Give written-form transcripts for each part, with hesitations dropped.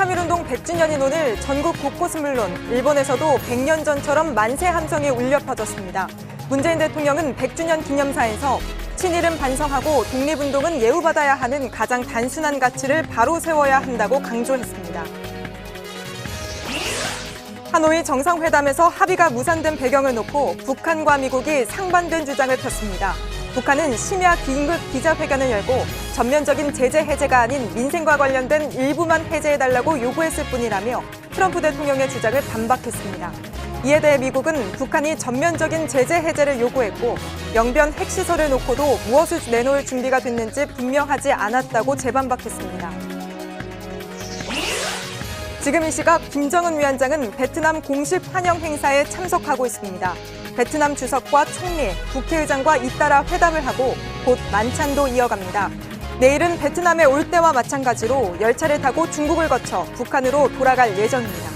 3.1운동 100주년인 오늘 전국 곳곳은 물론 일본에서도 100년 전처럼 만세 함성이 울려 퍼졌습니다. 문재인 대통령은 100주년 기념사에서 친일은 반성하고 독립운동은 예우받아야 하는 가장 단순한 가치를 바로 세워야 한다고 강조했습니다. 하노이 정상회담에서 합의가 무산된 배경을 놓고 북한과 미국이 상반된 주장을 폈습니다. 북한은 심야 긴급 기자회견을 열고 전면적인 제재 해제가 아닌 민생과 관련된 일부만 해제해달라고 요구했을 뿐이라며 트럼프 대통령의 주장을 반박했습니다. 이에 대해 미국은 북한이 전면적인 제재 해제를 요구했고 영변 핵시설을 놓고도 무엇을 내놓을 준비가 됐는지 분명하지 않았다고 재반박했습니다. 지금 이 시각 김정은 위원장은 베트남 공식 환영 행사에 참석하고 있습니다. 베트남 주석과 총리, 국회의장과 잇따라 회담을 하고 곧 만찬도 이어갑니다. 내일은 베트남에 올 때와 마찬가지로 열차를 타고 중국을 거쳐 북한으로 돌아갈 예정입니다.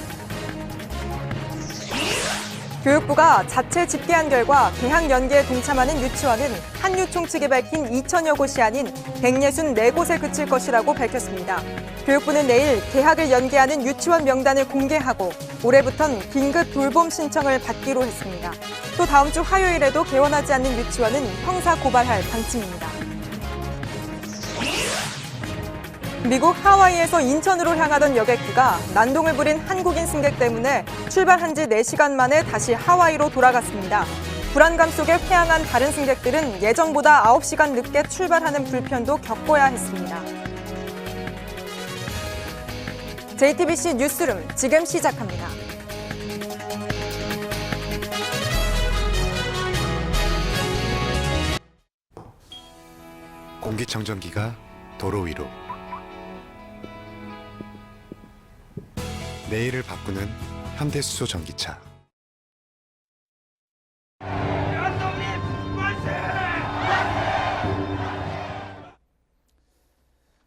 교육부가 자체 집계한 결과 개학 연기에 동참하는 유치원은 한유총 측이 밝힌 2,000여 곳이 아닌 164곳에 그칠 것이라고 밝혔습니다. 교육부는 내일 개학을 연기하는 유치원 명단을 공개하고 올해부턴 긴급 돌봄 신청을 받기로 했습니다. 또 다음 주 화요일에도 개원하지 않는 유치원은 형사 고발할 방침입니다. 미국 하와이에서 인천으로 향하던 여객기가 난동을 부린 한국인 승객 때문에 출발한 지 4시간 만에 다시 하와이로 돌아갔습니다. 불안감 속에 회항한 다른 승객들은 예정보다 9시간 늦게 출발하는 불편도 겪어야 했습니다. JTBC 뉴스룸 지금 시작합니다. 공기청정기가 도로 위로 내일을 바꾸는 현대수소 전기차.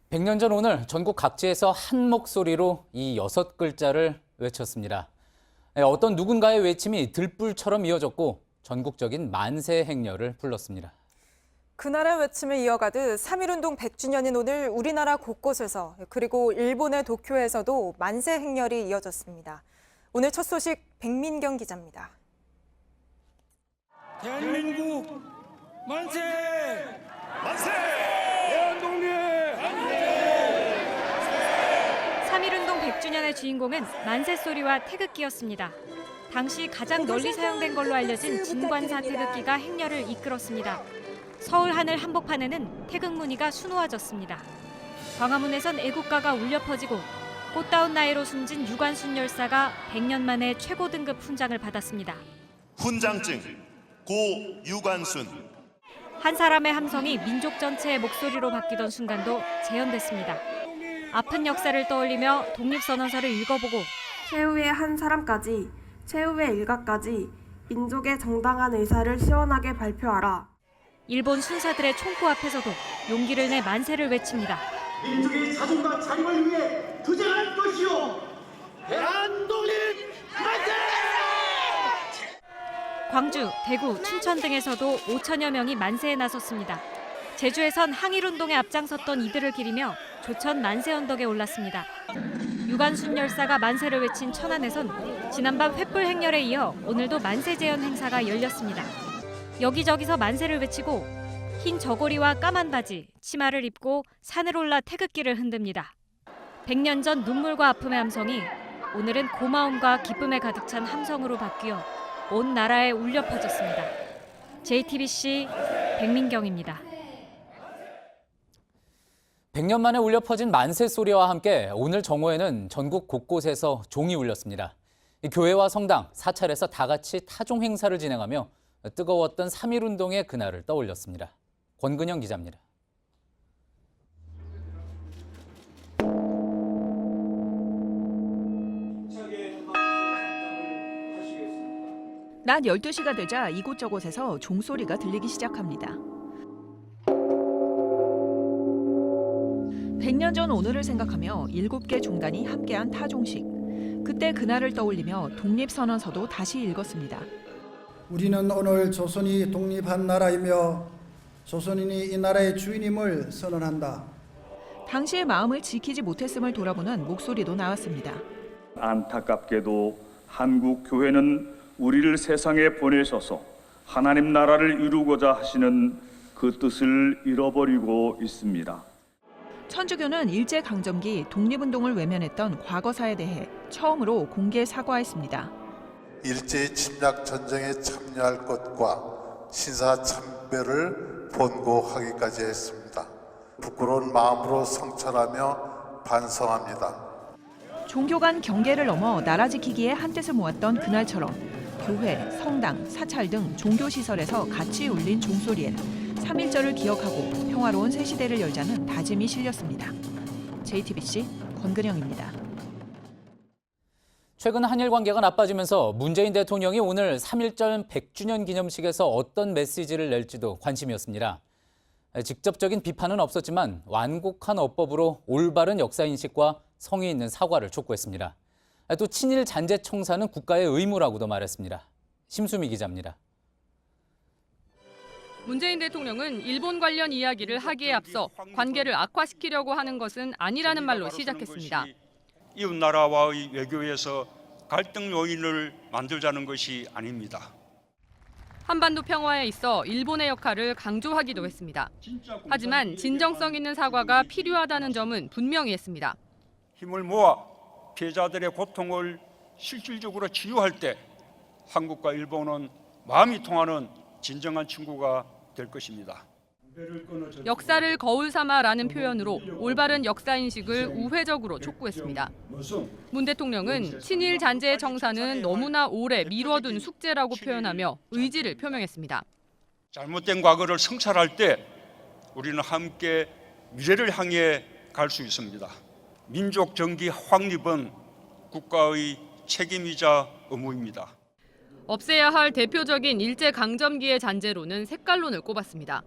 100년 전 오늘 전국 각지에서 한 목소리로 이 6글자를 외쳤습니다. 어떤 누군가의 외침이 들불처럼 이어졌고 전국적인 만세 행렬을 불렀습니다. 그날의 외침을 이어가듯 3.1운동 100주년인 오늘 우리나라 곳곳에서 그리고 일본의 도쿄에서도 만세 행렬이 이어졌습니다. 오늘 첫 소식 백민경 기자입니다. 대한민국 만세! 만세! 대한독립! 만세! 3.1운동 100주년의 주인공은 만세 소리와 태극기였습니다. 당시 가장 널리 사용된 걸로 알려진 진관사 태극기가 행렬을 이끌었습니다. 서울 하늘 한복판에는 태극 무늬가 수놓아졌습니다. 광화문에선 애국가가 울려 퍼지고 꽃다운 나이로 숨진 유관순 열사가 100년 만에 최고 등급 훈장을 받았습니다. 훈장증 고 유관순. 한 사람의 함성이 민족 전체의 목소리로 바뀌던 순간도 재현됐습니다. 아픈 역사를 떠올리며 독립선언서를 읽어보고 최후의 한 사람까지, 최후의 일가까지 민족의 정당한 의사를 시원하게 발표하라. 일본 순사들의 총구 앞에서도 용기를 내 만세를 외칩니다. 민족의 자존과 자립을 위해 투쟁할 것이요. 대한독립 만세! 광주, 대구, 춘천 등에서도 5천여 명이 만세에 나섰습니다. 제주에선 항일운동에 앞장섰던 이들을 기리며 조천 만세 언덕에 올랐습니다. 유관순 열사가 만세를 외친 천안에선 지난밤 횃불 행렬에 이어 오늘도 만세 재현 행사가 열렸습니다. 여기저기서 만세를 외치고 흰 저고리와 까만 바지, 치마를 입고 산을 올라 태극기를 흔듭니다. 100년 전 눈물과 아픔의 함성이 오늘은 고마움과 기쁨에 가득 찬 함성으로 바뀌어 온 나라에 울려 퍼졌습니다. JTBC 백민경입니다. 100년 만에 울려 퍼진 만세 소리와 함께 오늘 정오에는 전국 곳곳에서 종이 울렸습니다. 교회와 성당, 사찰에서 다 같이 타종 행사를 진행하며 뜨거웠던 3.1운동의 그날을 떠올렸습니다. 권근영 기자입니다. 낮 12시가 되자 이곳저곳에서 종소리가 들리기 시작합니다. 100년 전 오늘을 생각하며 7개 종단이 함께한 타종식. 그때 그날을 떠올리며 독립선언서도 다시 읽었습니다. 우리는 오늘 조선이 독립한 나라이며 조선인이 이 나라의 주인임을 선언한다. 당시의 마음을 지키지 못했음을 돌아보는 목소리도 나왔습니다. 안타깝게도 한국 교회는 우리를 세상에 보내셔서 하나님 나라를 이루고자 하시는 그 뜻을 잃어버리고 있습니다. 천주교는 일제강점기 독립운동을 외면했던 과거사에 대해 처음으로 공개 사과했습니다. 일제의 침략 전쟁에 참여할 것과 신사참배를 본고하기까지 했습니다. 부끄러운 마음으로 성찰하며 반성합니다. 종교 간 경계를 넘어 나라 지키기에 한뜻을 모았던 그날처럼 교회, 성당, 사찰 등 종교시설에서 같이 울린 종소리엔 3.1절을 기억하고 평화로운 새 시대를 열자는 다짐이 실렸습니다. JTBC 권근영입니다. 최근 한일 관계가 나빠지면서 문재인 대통령이 오늘 3.1절 100주년 기념식에서 어떤 메시지를 낼지도 관심이었습니다. 직접적인 비판은 없었지만 완곡한 어법으로 올바른 역사인식과 성의 있는 사과를 촉구했습니다. 또 친일 잔재 청사는 국가의 의무라고도 말했습니다. 심수미 기자입니다. 문재인 대통령은 일본 관련 이야기를 하기에 앞서 관계를 악화시키려고 하는 것은 아니라는 말로 시작했습니다. 이웃 나라와의 외교에서 갈등 요인을 만들자는 것이 아닙니다. 한반도 평화에 있어 일본의 역할을 강조하기도 했습니다. 하지만 진정성 있는 사과가 필요하다는 점은 분명히 했습니다. 힘을 모아 피해자들의 고통을 실질적으로 치유할 때 한국과 일본은 마음이 통하는 진정한 친구가 될 것입니다. 역사를 거울 삼아라는 표현으로 올바른 역사인식을 우회적으로 촉구했습니다. 문 대통령은 친일 잔재의 청사는 너무나 오래 미뤄둔 숙제라고 표현하며 의지를 표명했습니다. 잘못된 과거를 성찰할 때 우리는 함께 미래를 향해 갈 수 있습니다. 민족 정기 확립은 국가의 책임이자 의무입니다. 없애야 할 대표적인 일제강점기의 잔재로는 색깔론을 꼽았습니다.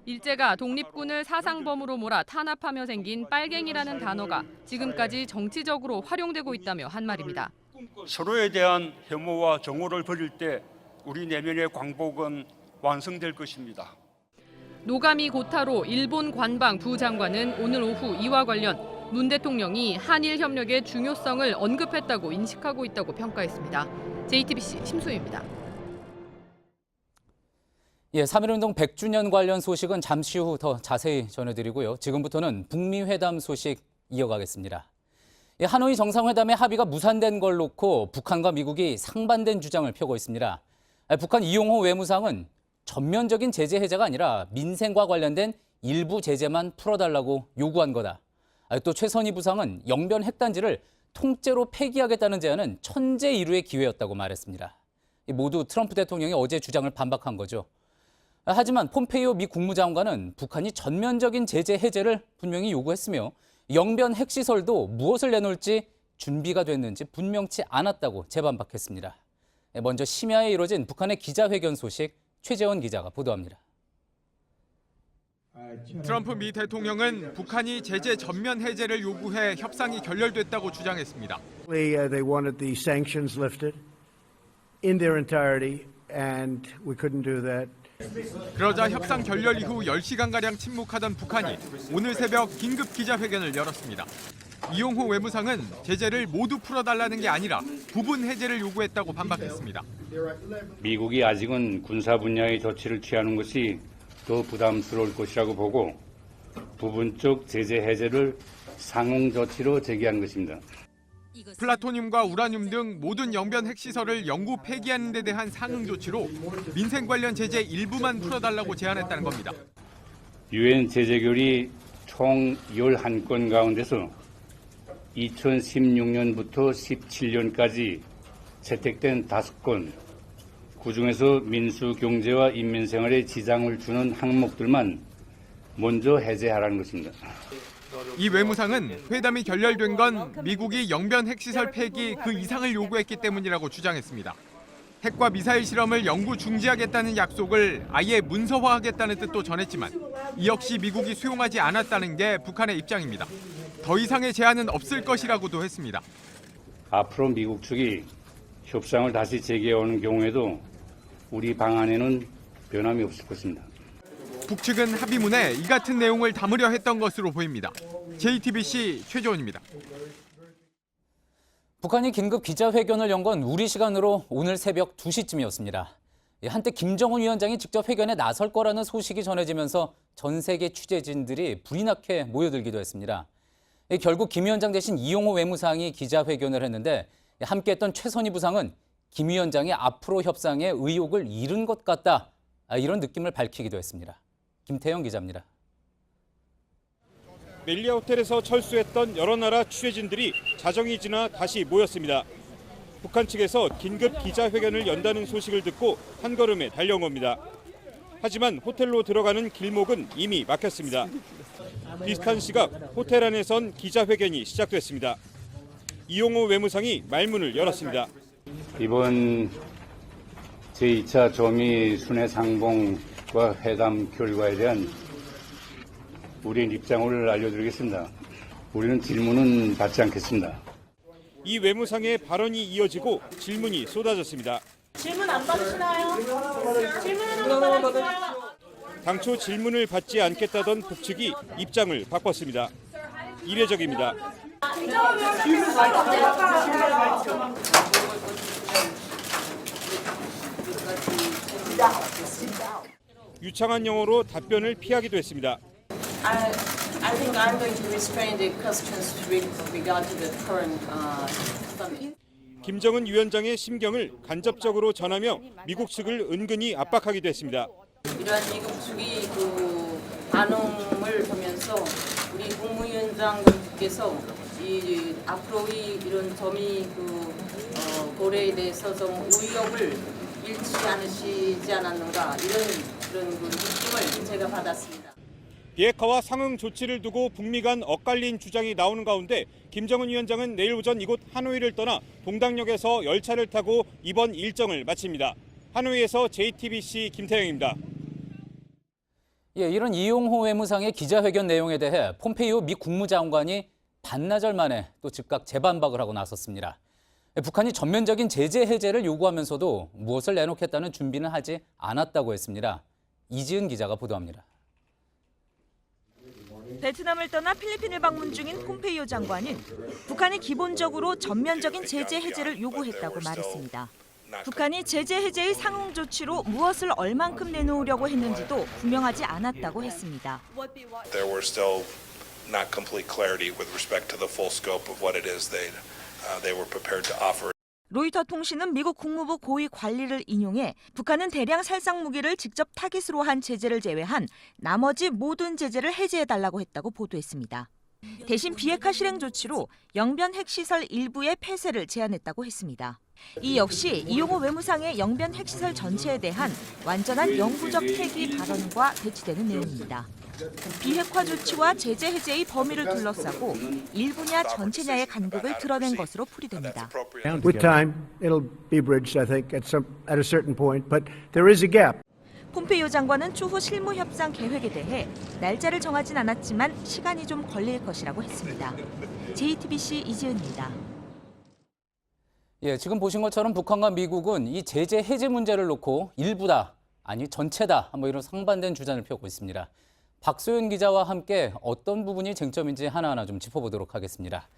일제가 독립군을 사상범으로 몰아 탄압하며 생긴 빨갱이라는 단어가 지금까지 정치적으로 활용되고 있다며 한 말입니다. 서로에 대한 혐오와 정오를 버릴 때 우리 내면의 광복은 완성될 것입니다. 노가미 고타로 일본 관방 부장관은 오늘 오후 이와 관련 문 대통령이 한일 협력의 중요성을 언급했다고 인식하고 있다고 평가했습니다. JTBC 심수희입니다. 3.1운동 100주년 관련 소식은 잠시 후 더 자세히 전해드리고요. 지금부터는 북미 회담 소식 이어가겠습니다. 하노이 정상회담의 합의가 무산된 걸 놓고 북한과 미국이 상반된 주장을 펴고 있습니다. 북한 이용호 외무상은 전면적인 제재 해제가 아니라 민생과 관련된 일부 제재만 풀어달라고 요구한 거다. 또 최선희 부상은 영변 핵단지를 통째로 폐기하겠다는 제안은 천재일우의 기회였다고 말했습니다. 모두 트럼프 대통령이 어제 주장을 반박한 거죠. 하지만 폼페이오 미 국무장관은 북한이 전면적인 제재 해제를 분명히 요구했으며 영변 핵시설도 무엇을 내놓을지 준비가 됐는지 분명치 않았다고 재반박했습니다. 먼저 심야에 이뤄진 북한의 기자회견 소식 최재원 기자가 보도합니다. 트럼프 미 대통령은 북한이 제재 전면 해제를 요구해 협상이 결렬됐다고 주장했습니다. They wanted the sanctions lifted in their entirety, and we couldn't do that. 그러자 협상 결렬 이후 10시간가량 침묵하던 북한이 오늘 새벽 긴급 기자회견을 열었습니다. 이용호 외무상은 제재를 모두 풀어달라는 게 아니라 부분 해제를 요구했다고 반박했습니다. 미국이 아직은 군사 분야의 조치를 취하는 것이 더 부담스러울 것이라고 보고 부분적 제재 해제를 상응 조치로 제기한 것입니다. 플라토늄과 우라늄 등 모든 영변 핵시설을 영구 폐기하는 데 대한 상응 조치로 민생 관련 제재 일부만 풀어달라고 제안했다는 겁니다. 유엔 제재결의 총 11건 가운데서 2016년부터 17년까지 채택된 5건, 그중에서 민수 경제와 인민생활에 지장을 주는 항목들만 먼저 해제하라는 것입니다. 이 외무상은 회담이 결렬된 건 미국이 영변 핵시설 폐기 그 이상을 요구했기 때문이라고 주장했습니다. 핵과 미사일 실험을 영구 중지하겠다는 약속을 아예 문서화하겠다는 뜻도 전했지만 이 역시 미국이 수용하지 않았다는 게 북한의 입장입니다. 더 이상의 제한은 없을 것이라고도 했습니다. 앞으로 미국 측이 협상을 다시 재개해오는 경우에도 우리 방안에는 변함이 없을 것입니다. 북측은 합의문에 이 같은 내용을 담으려 했던 것으로 보입니다. JTBC 최재원입니다. 북한이 긴급 기자회견을 연 건 우리 시간으로 오늘 새벽 2시쯤이었습니다. 한때 김정은 위원장이 직접 회견에 나설 거라는 소식이 전해지면서 전 세계 취재진들이 불이 나게 모여들기도 했습니다. 결국 김 위원장 대신 이용호 외무상이 기자회견을 했는데 함께했던 최선희 부상은 김 위원장이 앞으로 협상에 의욕을 잃은 것 같다, 이런 느낌을 밝히기도 했습니다. 김태영 기자입니다. 멜리아 호텔에서 철수했던 여러 나라 취재진들이 자정이 지나 다시 모였습니다. 북한 측에서 긴급 기자회견을 연다는 소식을 듣고 한 걸음에 달려온 겁니다. 하지만 호텔로 들어가는 길목은 이미 막혔습니다. 비슷한 시각 호텔 안에선 기자회견이 시작됐습니다. 이용호 외무상이 말문을 열었습니다. 이번 제2차 조미 순회 상봉과 회담 결과에 대한 우리의 입장을 알려드리겠습니다. 우리는 질문은 받지 않겠습니다. 이 외무상의 발언이 이어지고 질문이 쏟아졌습니다. 질문 안 받으시나요? 질문 하나만 받아주세요. 당초 질문을 받지 않겠다던 북측이 입장을 바꿨습니다. 이례적입니다. 유창한 영어로 답변을 피하기도 했습니다. I think I'm going to restrain the questions with regard to the current summit. 김정은 위원장의 심경을 간접적으로 전하며 미국 측을 은근히 압박하기도 했습니다. 이러한 미국 측이 그 반응을 보면서 우리 국무위원장님께서 이 앞으로의 이런 점이 고려에 대해서 좀 의욕을 잃지 않으시지 않았는가 이런 느낌을 제가 받았습니다. 비핵화와 상응 조치를 두고 북미 간 엇갈린 주장이 나오는 가운데 김정은 위원장은 내일 오전 이곳 하노이를 떠나 동당역에서 열차를 타고 이번 일정을 마칩니다. 하노이에서 JTBC 김태영입니다. 이런 이용호 외무상의 기자회견 내용에 대해 폼페이오 미 국무장관이 반나절 만에 또 즉각 재반박을 하고 나섰습니다. 북한이 전면적인 제재 해제를 요구하면서도 무엇을 내놓겠다는 준비는 하지 않았다고 했습니다. 이지은 기자가 보도합니다. 베트남을 떠나 필리핀을 방문 중인 폼페이오 장관은 북한이 기본적으로 전면적인 제재 해제를 요구했다고 말했습니다. 북한이 제재 해제의 상응 조치로 무엇을 얼만큼 내놓으려고 했는지도 분명하지 않았다고 했습니다. There were still not complete clarity with respect to the full scope of what it is they were prepared to offer. 로이터 통신은 미국 국무부 고위 관리를 인용해 북한은 대량 살상 무기를 직접 타깃으로 한 제재를 제외한 나머지 모든 제재를 해제해달라고 했다고 보도했습니다. 대신 비핵화 실행 조치로 영변 핵시설 일부의 폐쇄를 제한했다고 했습니다. 이 역시 이용호 외무상의 영변 핵시설 전체에 대한 완전한 영구적 폐기 발언과 대치되는 내용입니다. 비핵화 조치와 제재 해제의 범위를 둘러싸고 일부냐 전체냐의 간극을 드러낸 것으로 풀이됩니다. With time, it'll be bridged, I think, at a certain point, but there is a gap. 폼페이오 장관은 추후 실무 협상 계획에 대해 날짜를 정하진 않았지만 시간이 좀 걸릴 것이라고 했습니다. JTBC 이지은입니다. 지금 보신 것처럼 북한과 미국은 이 제재 해제 문제를 놓고 일부다, 아니 전체다, 이런 상반된 주장을 펴고 있습니다. 박소연 기자와 함께 어떤 부분이 쟁점인지 하나하나 좀 짚어보도록 하겠습니다.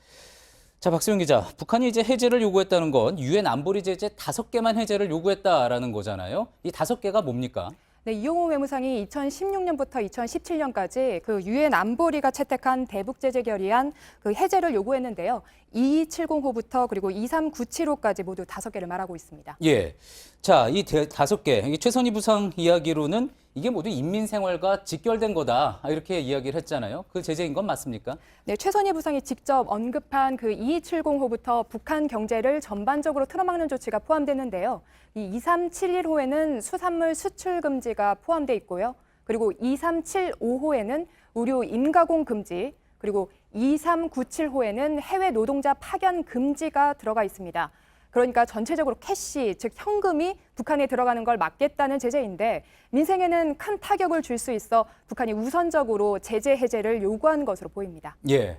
자, 박소연 기자, 북한이 이제 해제를 요구했다는 건 유엔 안보리 제재 5개만 해제를 요구했다라는 거잖아요. 이 5개가 뭡니까? 네, 이용호 외무상이 2016년부터 2017년까지 그 유엔 안보리가 채택한 대북 제재 결의안 그 해제를 요구했는데요. 2270호부터 그리고 23975까지 모두 5개를 말하고 있습니다. 예. 자, 이 5개, 최선희 부상 이야기로는 이게 모두 인민생활과 직결된 거다, 이렇게 이야기를 했잖아요. 그 제재인 건 맞습니까? 네, 최선희 부상이 직접 언급한 그 2270호부터 북한 경제를 전반적으로 틀어막는 조치가 포함됐는데요. 이 2371호에는 수산물 수출 금지가 포함돼 있고요. 그리고 2375호에는 의료 임가공 금지, 그리고 2397호에는 해외 노동자 파견 금지가 들어가 있습니다. 그러니까 전체적으로 캐시, 즉 현금이 북한에 들어가는 걸 막겠다는 제재인데 민생에는 큰 타격을 줄 수 있어 북한이 우선적으로 제재 해제를 요구한 것으로 보입니다. 예.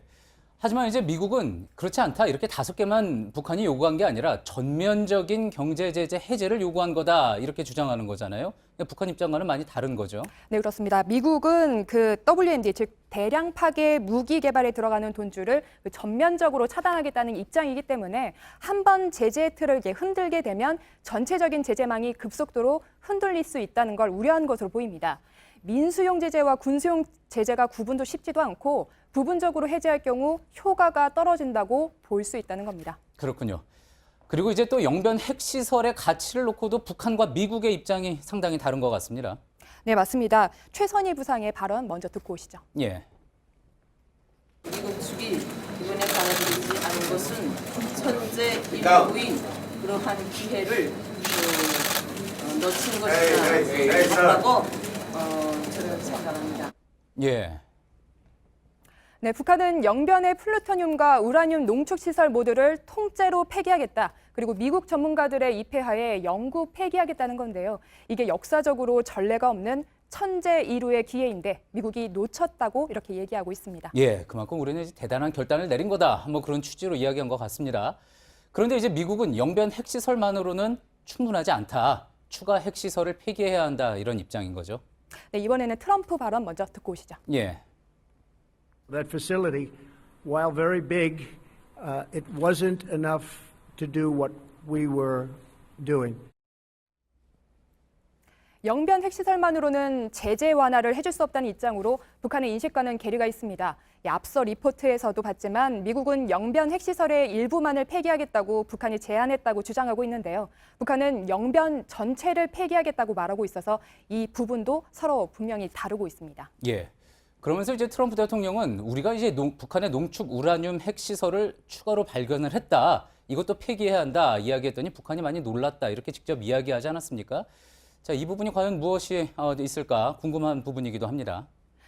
하지만 이제 미국은 그렇지 않다. 이렇게 5개만 북한이 요구한 게 아니라 전면적인 경제 제재 해제를 요구한 거다. 이렇게 주장하는 거잖아요. 북한 입장과는 많이 다른 거죠. 네, 그렇습니다. 미국은 그 WMD, 즉 대량 파괴 무기 개발에 들어가는 돈줄을 전면적으로 차단하겠다는 입장이기 때문에 한 번 제재 틀을 이제 흔들게 되면 전체적인 제재망이 급속도로 흔들릴 수 있다는 걸 우려한 것으로 보입니다. 민수용 제재와 군수용 제재가 구분도 쉽지도 않고 부분적으로 해제할 경우 효과가 떨어진다고 볼 수 있다는 겁니다. 그렇군요. 그리고 이제 또 영변 핵시설의 가치를 놓고도 북한과 미국의 입장이 상당히 다른 것 같습니다. 네, 맞습니다. 최선희 부상의 발언 먼저 듣고 오시죠. 예. 미국 측이 이번에 받아들이지 않은 것은 천재 인류의 그러한 기회를 놓친 것이라고 저는 생각합니다. 예. 네, 북한은 영변의 플루토늄과 우라늄 농축 시설 모두를 통째로 폐기하겠다. 그리고 미국 전문가들의 입회하에 영구 폐기하겠다는 건데요. 이게 역사적으로 전례가 없는 천재 이루의 기회인데 미국이 놓쳤다고 이렇게 얘기하고 있습니다. 예, 그만큼 우리는 이제 대단한 결단을 내린 거다. 뭐 그런 취지로 이야기한 것 같습니다. 그런데 이제 미국은 영변 핵시설만으로는 충분하지 않다. 추가 핵시설을 폐기해야 한다. 이런 입장인 거죠. 네, 이번에는 트럼프 발언 먼저 듣고 오시죠. 예. That facility, while very big, it wasn't enough to do what we were doing. 영변 핵시설만으로는 제재 완화를 해줄 수 없다는 입장으로 북한의 인식과는 괴리가 있습니다. 앞서 리포트에서도 봤지만 미국은 영변 핵시설의 일부만을 폐기하겠다고 북한이 제안했다고 주장하고 있는데요. 북한은 영변 전체를 폐기하겠다고 말하고 있어서 이 부분도 서로 분명히 다르고 있습니다. 예. 그러면서 이제 트럼프 대통령은 우리가 이제 북한의 농축 우라늄 핵시설을 추가로 발견을 했다. 이것도 폐기해야 한다. 이야기했더니 북한이 많이 놀랐다. 이렇게 직접 이야기하지 않았습니까? 자, 이 부분이 과연 무엇이 있을까 궁금한 부분이기도 합니다.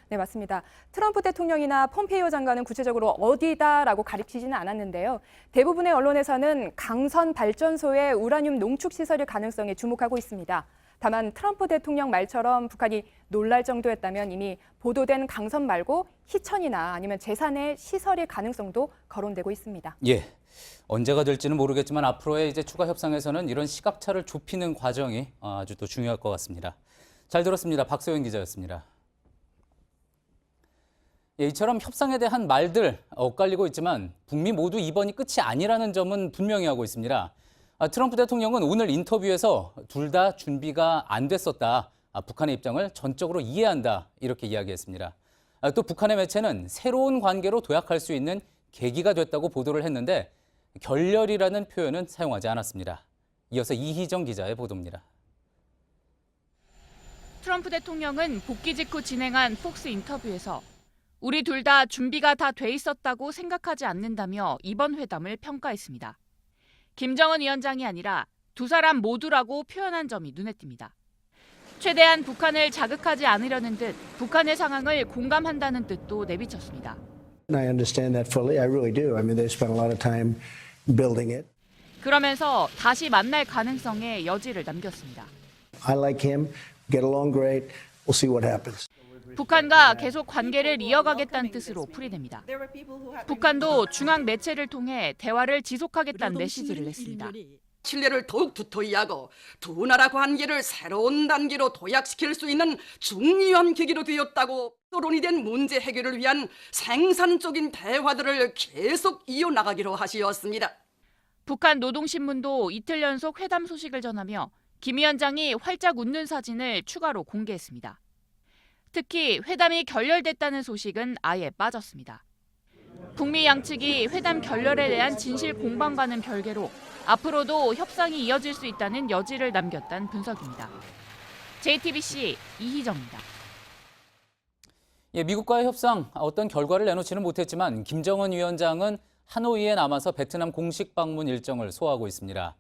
네, 맞습니다. 트럼프 대통령이나 폼페이오 장관은 구체적으로 어디다라고 가리키지는 않았는데요. 대부분의 언론에서는 강선 발전소의 우라늄 농축 시설일 가능성에 주목하고 있습니다. 다만 트럼프 대통령 말처럼 북한이 놀랄 정도였다면 이미 보도된 강선 말고 희천이나 아니면 제산의 시설일 가능성도 거론되고 있습니다. 예. 언제가 될지는 모르겠지만 앞으로의 이제 추가 협상에서는 이런 시각차를 좁히는 과정이 아주 또 중요할 것 같습니다. 잘 들었습니다. 박소연 기자였습니다. 예, 이처럼 협상에 대한 말들 엇갈리고 있지만 북미 모두 이번이 끝이 아니라는 점은 분명히 하고 있습니다. 트럼프 대통령은 오늘 인터뷰에서 둘 다 준비가 안 됐었다. 북한의 입장을 전적으로 이해한다. 이렇게 이야기했습니다. 또 북한의 매체는 새로운 관계로 도약할 수 있는 계기가 됐다고 보도를 했는데 결렬이라는 표현은 사용하지 않았습니다. 이어서 이희정 기자의 보도입니다. 트럼프 대통령은 복귀 직후 진행한 폭스 인터뷰에서 우리 둘 다 준비가 다 돼 있었다고 생각하지 않는다며 이번 회담을 평가했습니다. 김정은 위원장이 아니라 두 사람 모두라고 표현한 점이 눈에 띕니다. 최대한 북한을 자극하지 않으려는 듯 북한의 상황을 공감한다는 뜻도 내비쳤습니다. I understand that fully. I really do. I mean, they spent a lot of time building it. 그러면서 다시 만날 가능성에 여지를 남겼습니다. I like him. Get along great. We'll see what happens. 북한과 계속 관계를 이어가겠다는 뜻으로 풀이됩니다. 북한도 중앙 매체를 통해 대화를 지속하겠다는 메시지를 냈습니다. 신뢰를 더욱 두터이 하고 두 나라 관계를 새로운 단계로 도약시킬 수 있는 중요한 계기로 되었다고 토론이 된 문제 해결을 위한 생산적인 대화들을 계속 이어나가기로 하시었습니다. 북한 노동신문도 이틀 연속 회담 소식을 전하며 김 위원장이 활짝 웃는 사진을 추가로 공개했습니다. 특히 회담이 결렬됐다는 소식은 아예 빠졌습니다. 북미 양측이 회담 결렬에 대한 진실 공방과는 별개로 앞으로도 협상이 이어질 수 있다는 여지를 남겼다는 분석입니다. JTBC 이희정입니다. 예, 미국과의 협상 어떤 결과를 내놓지는 못했지만 김정은 위원장은 하노이에 남아서 베트남 공식 방문 일정을 소화하고 있습니다.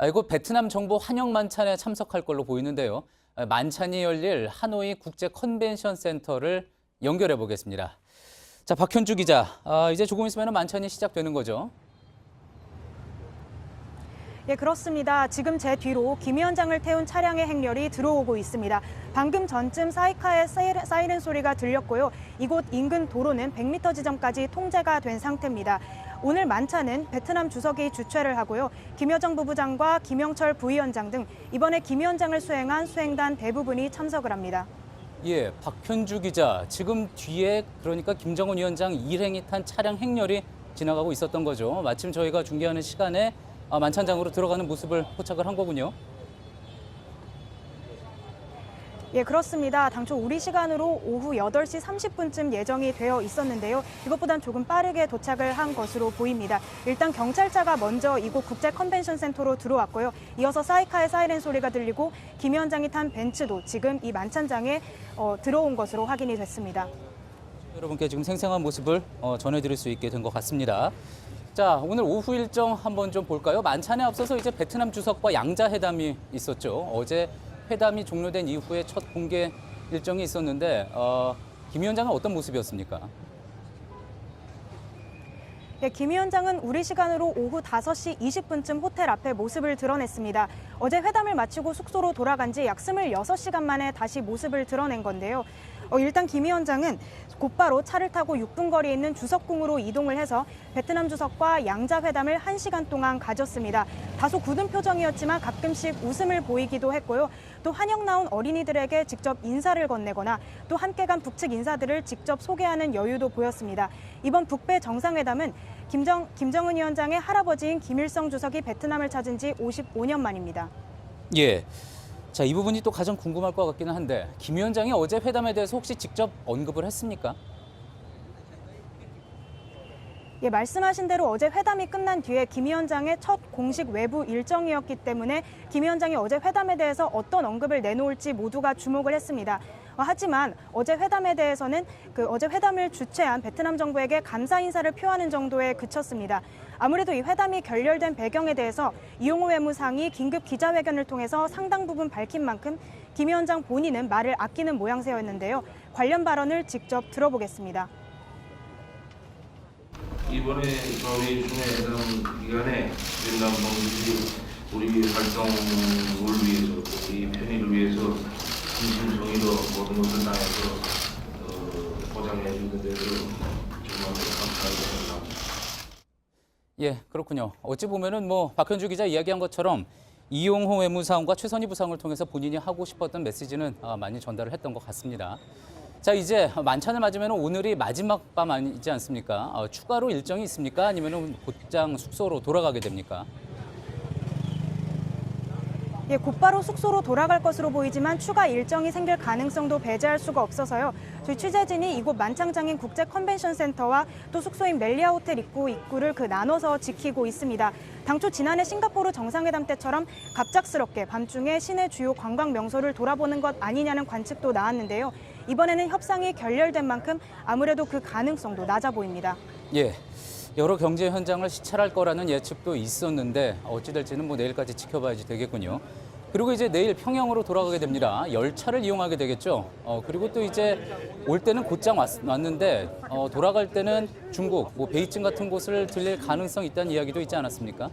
이곳 베트남 정부 환영 만찬에 참석할 걸로 보이는데요. 만찬이 열릴 하노이 국제 컨벤션 센터를 연결해 보겠습니다. 자, 박현주 기자, 이제 조금 있으면 만찬이 시작되는 거죠? 예, 그렇습니다. 지금 제 뒤로 김 위원장을 태운 차량의 행렬이 들어오고 있습니다. 방금 전쯤 사이카의 사이렌 소리가 들렸고요. 이곳 인근 도로는 100m 지점까지 통제가 된 상태입니다. 오늘 만찬은 베트남 주석이 주최를 하고요. 김여정 부부장과 김영철 부위원장 등 이번에 김 위원장을 수행한 수행단 대부분이 참석을 합니다. 예, 박현주 기자, 지금 뒤에 그러니까 김정은 위원장 일행이 탄 차량 행렬이 지나가고 있었던 거죠. 마침 저희가 중계하는 시간에 만찬장으로 들어가는 모습을 포착을 한 거군요. 예, 그렇습니다. 당초 우리 시간으로 오후 8시 30분쯤 예정이 되어 있었는데요. 이것보단 조금 빠르게 도착을 한 것으로 보입니다. 일단 경찰차가 먼저 이곳 국제 컨벤션 센터로 들어왔고요. 이어서 사이카의 사이렌 소리가 들리고 김 위원장이 탄 벤츠도 지금 이 만찬장에 들어온 것으로 확인이 됐습니다. 여러분께 지금 생생한 모습을 전해드릴 수 있게 된 것 같습니다. 자, 오늘 오후 일정 한번 좀 볼까요? 만찬에 앞서서 이제 베트남 주석과 양자 회담이 있었죠. 어제 회담이 종료된 이후에 첫 공개 일정이 있었는데 김 위원장은 어떤 모습이었습니까? 네, 김 위원장은 우리 시간으로 오후 5시 20분쯤 호텔 앞에 모습을 드러냈습니다. 어제 회담을 마치고 숙소로 돌아간 지 약 26시간 만에 다시 모습을 드러낸 건데요. 일단 김 위원장은 곧바로 차를 타고 6분 거리에 있는 주석궁으로 이동을 해서 베트남 주석과 양자 회담을 1시간 동안 가졌습니다. 다소 굳은 표정이었지만 가끔씩 웃음을 보이기도 했고요. 또 환영 나온 어린이들에게 직접 인사를 건네거나 또 함께 간 북측 인사들을 직접 소개하는 여유도 보였습니다. 이번 북배 정상회담은 김정은 위원장의 할아버지인 김일성 주석이 베트남을 찾은 지 55년 만입니다. 예. 자, 이 부분이 또 가장 궁금할 것 같기는 한데 김 위원장이 어제 회담에 대해서 혹시 직접 언급을 했습니까? 예, 말씀하신 대로 어제 회담이 끝난 뒤에 김 위원장의 첫 공식 외부 일정이었기 때문에 김 위원장이 어제 회담에 대해서 어떤 언급을 내놓을지 모두가 주목을 했습니다. 하지만 어제 회담에 대해서는 어제 회담을 주최한 베트남 정부에게 감사 인사를 표하는 정도에 그쳤습니다. 아무래도 이 회담이 결렬된 배경에 대해서 이용호 외무상이 긴급 기자회견을 통해서 상당 부분 밝힌 만큼 김 위원장 본인은 말을 아끼는 모양새였는데요. 관련 발언을 직접 들어보겠습니다. 이번에 저희 중회회담 기간에 베트남 정부들이 우리 활동을 위해서, 우리 편의를 위해서 진심성의로 모든 것을 다해서 보장해 주는 데도 정말 감사하게 생각합니다. 예, 그렇군요. 어찌 보면은 박현주 기자 이야기한 것처럼 이용호 외무상과 최선희 부상을 통해서 본인이 하고 싶었던 메시지는 많이 전달을 했던 것 같습니다. 자, 이제 만찬을 맞으면 오늘이 마지막 밤 아니지 않습니까? 추가로 일정이 있습니까? 아니면 곧장 숙소로 돌아가게 됩니까? 예, 곧바로 숙소로 돌아갈 것으로 보이지만 추가 일정이 생길 가능성도 배제할 수가 없어서요. 저희 취재진이 이곳 만찬장인 국제 컨벤션 센터와 또 숙소인 멜리아 호텔 입구를 나눠서 지키고 있습니다. 당초 지난해 싱가포르 정상회담 때처럼 갑작스럽게 밤중에 시내 주요 관광 명소를 돌아보는 것 아니냐는 관측도 나왔는데요. 이번에는 협상이 결렬된 만큼 아무래도 그 가능성도 낮아 보입니다. 예. 여러 경제 현장을 시찰할 거라는 예측도 있었는데 어찌 될지는 내일까지 지켜봐야지 되겠군요. 그리고 이제 내일 평양으로 돌아가게 됩니다. 열차를 이용하게 되겠죠. 그리고 또 이제 올 때는 곧장 왔는데 돌아갈 때는 중국, 베이징 같은 곳을 들릴 가능성이 있다는 이야기도 있지 않았습니까?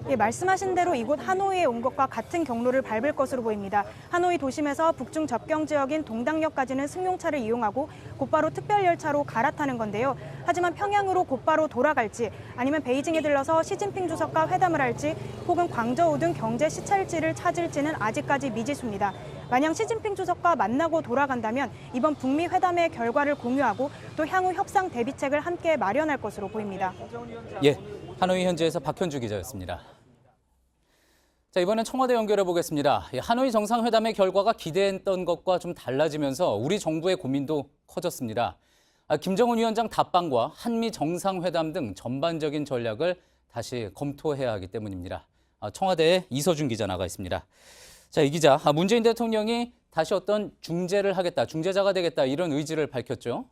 예, 말씀하신 대로 이곳 하노이에 온 것과 같은 경로를 밟을 것으로 보입니다. 하노이 도심에서 북중 접경 지역인 동당역까지는 승용차를 이용하고 곧바로 특별 열차로 갈아타는 건데요. 하지만 평양으로 곧바로 돌아갈지 아니면 베이징에 들러서 시진핑 주석과 회담을 할지 혹은 광저우 등 경제 시찰지를 찾을지는 아직까지 미지수입니다. 만약 시진핑 주석과 만나고 돌아간다면 이번 북미 회담의 결과를 공유하고 또 향후 협상 대비책을 함께 마련할 것으로 보입니다. 예, 하노이 현지에서 박현주 기자였습니다. 자, 이번엔 청와대 연결해 보겠습니다. 하노이 정상회담의 결과가 기대했던 것과 좀 달라지면서 우리 정부의 고민도 커졌습니다. 김정은 위원장 답방과 한미 정상회담 등 전반적인 전략을 다시 검토해야 하기 때문입니다. 청와대에 이서준 기자 나가 있습니다. 자, 이 기자, 문재인 대통령이 다시 어떤 중재를 하겠다, 중재자가 되겠다 이런 의지를 밝혔죠.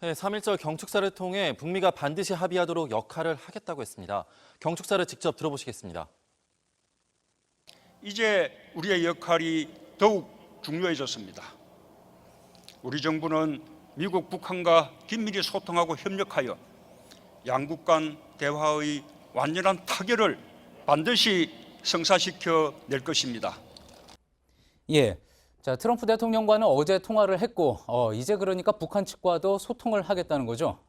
네, 3.1절 경축사를 통해 북미가 반드시 합의하도록 역할을 하겠다고 했습니다. 경축사를 직접 들어보시겠습니다. 이제 우리의 역할이 더욱 중요해졌습니다. 우리 정부는 미국, 북한과 긴밀히 소통하고 협력하여 양국 간 대화의 완전한 타결을 반드시 성사시켜 낼 것입니다. 예. 자, 트럼프 대통령과는 어제 통화를 했고 이제 그러니까 북한 측과도 소통을 하겠다는 거죠?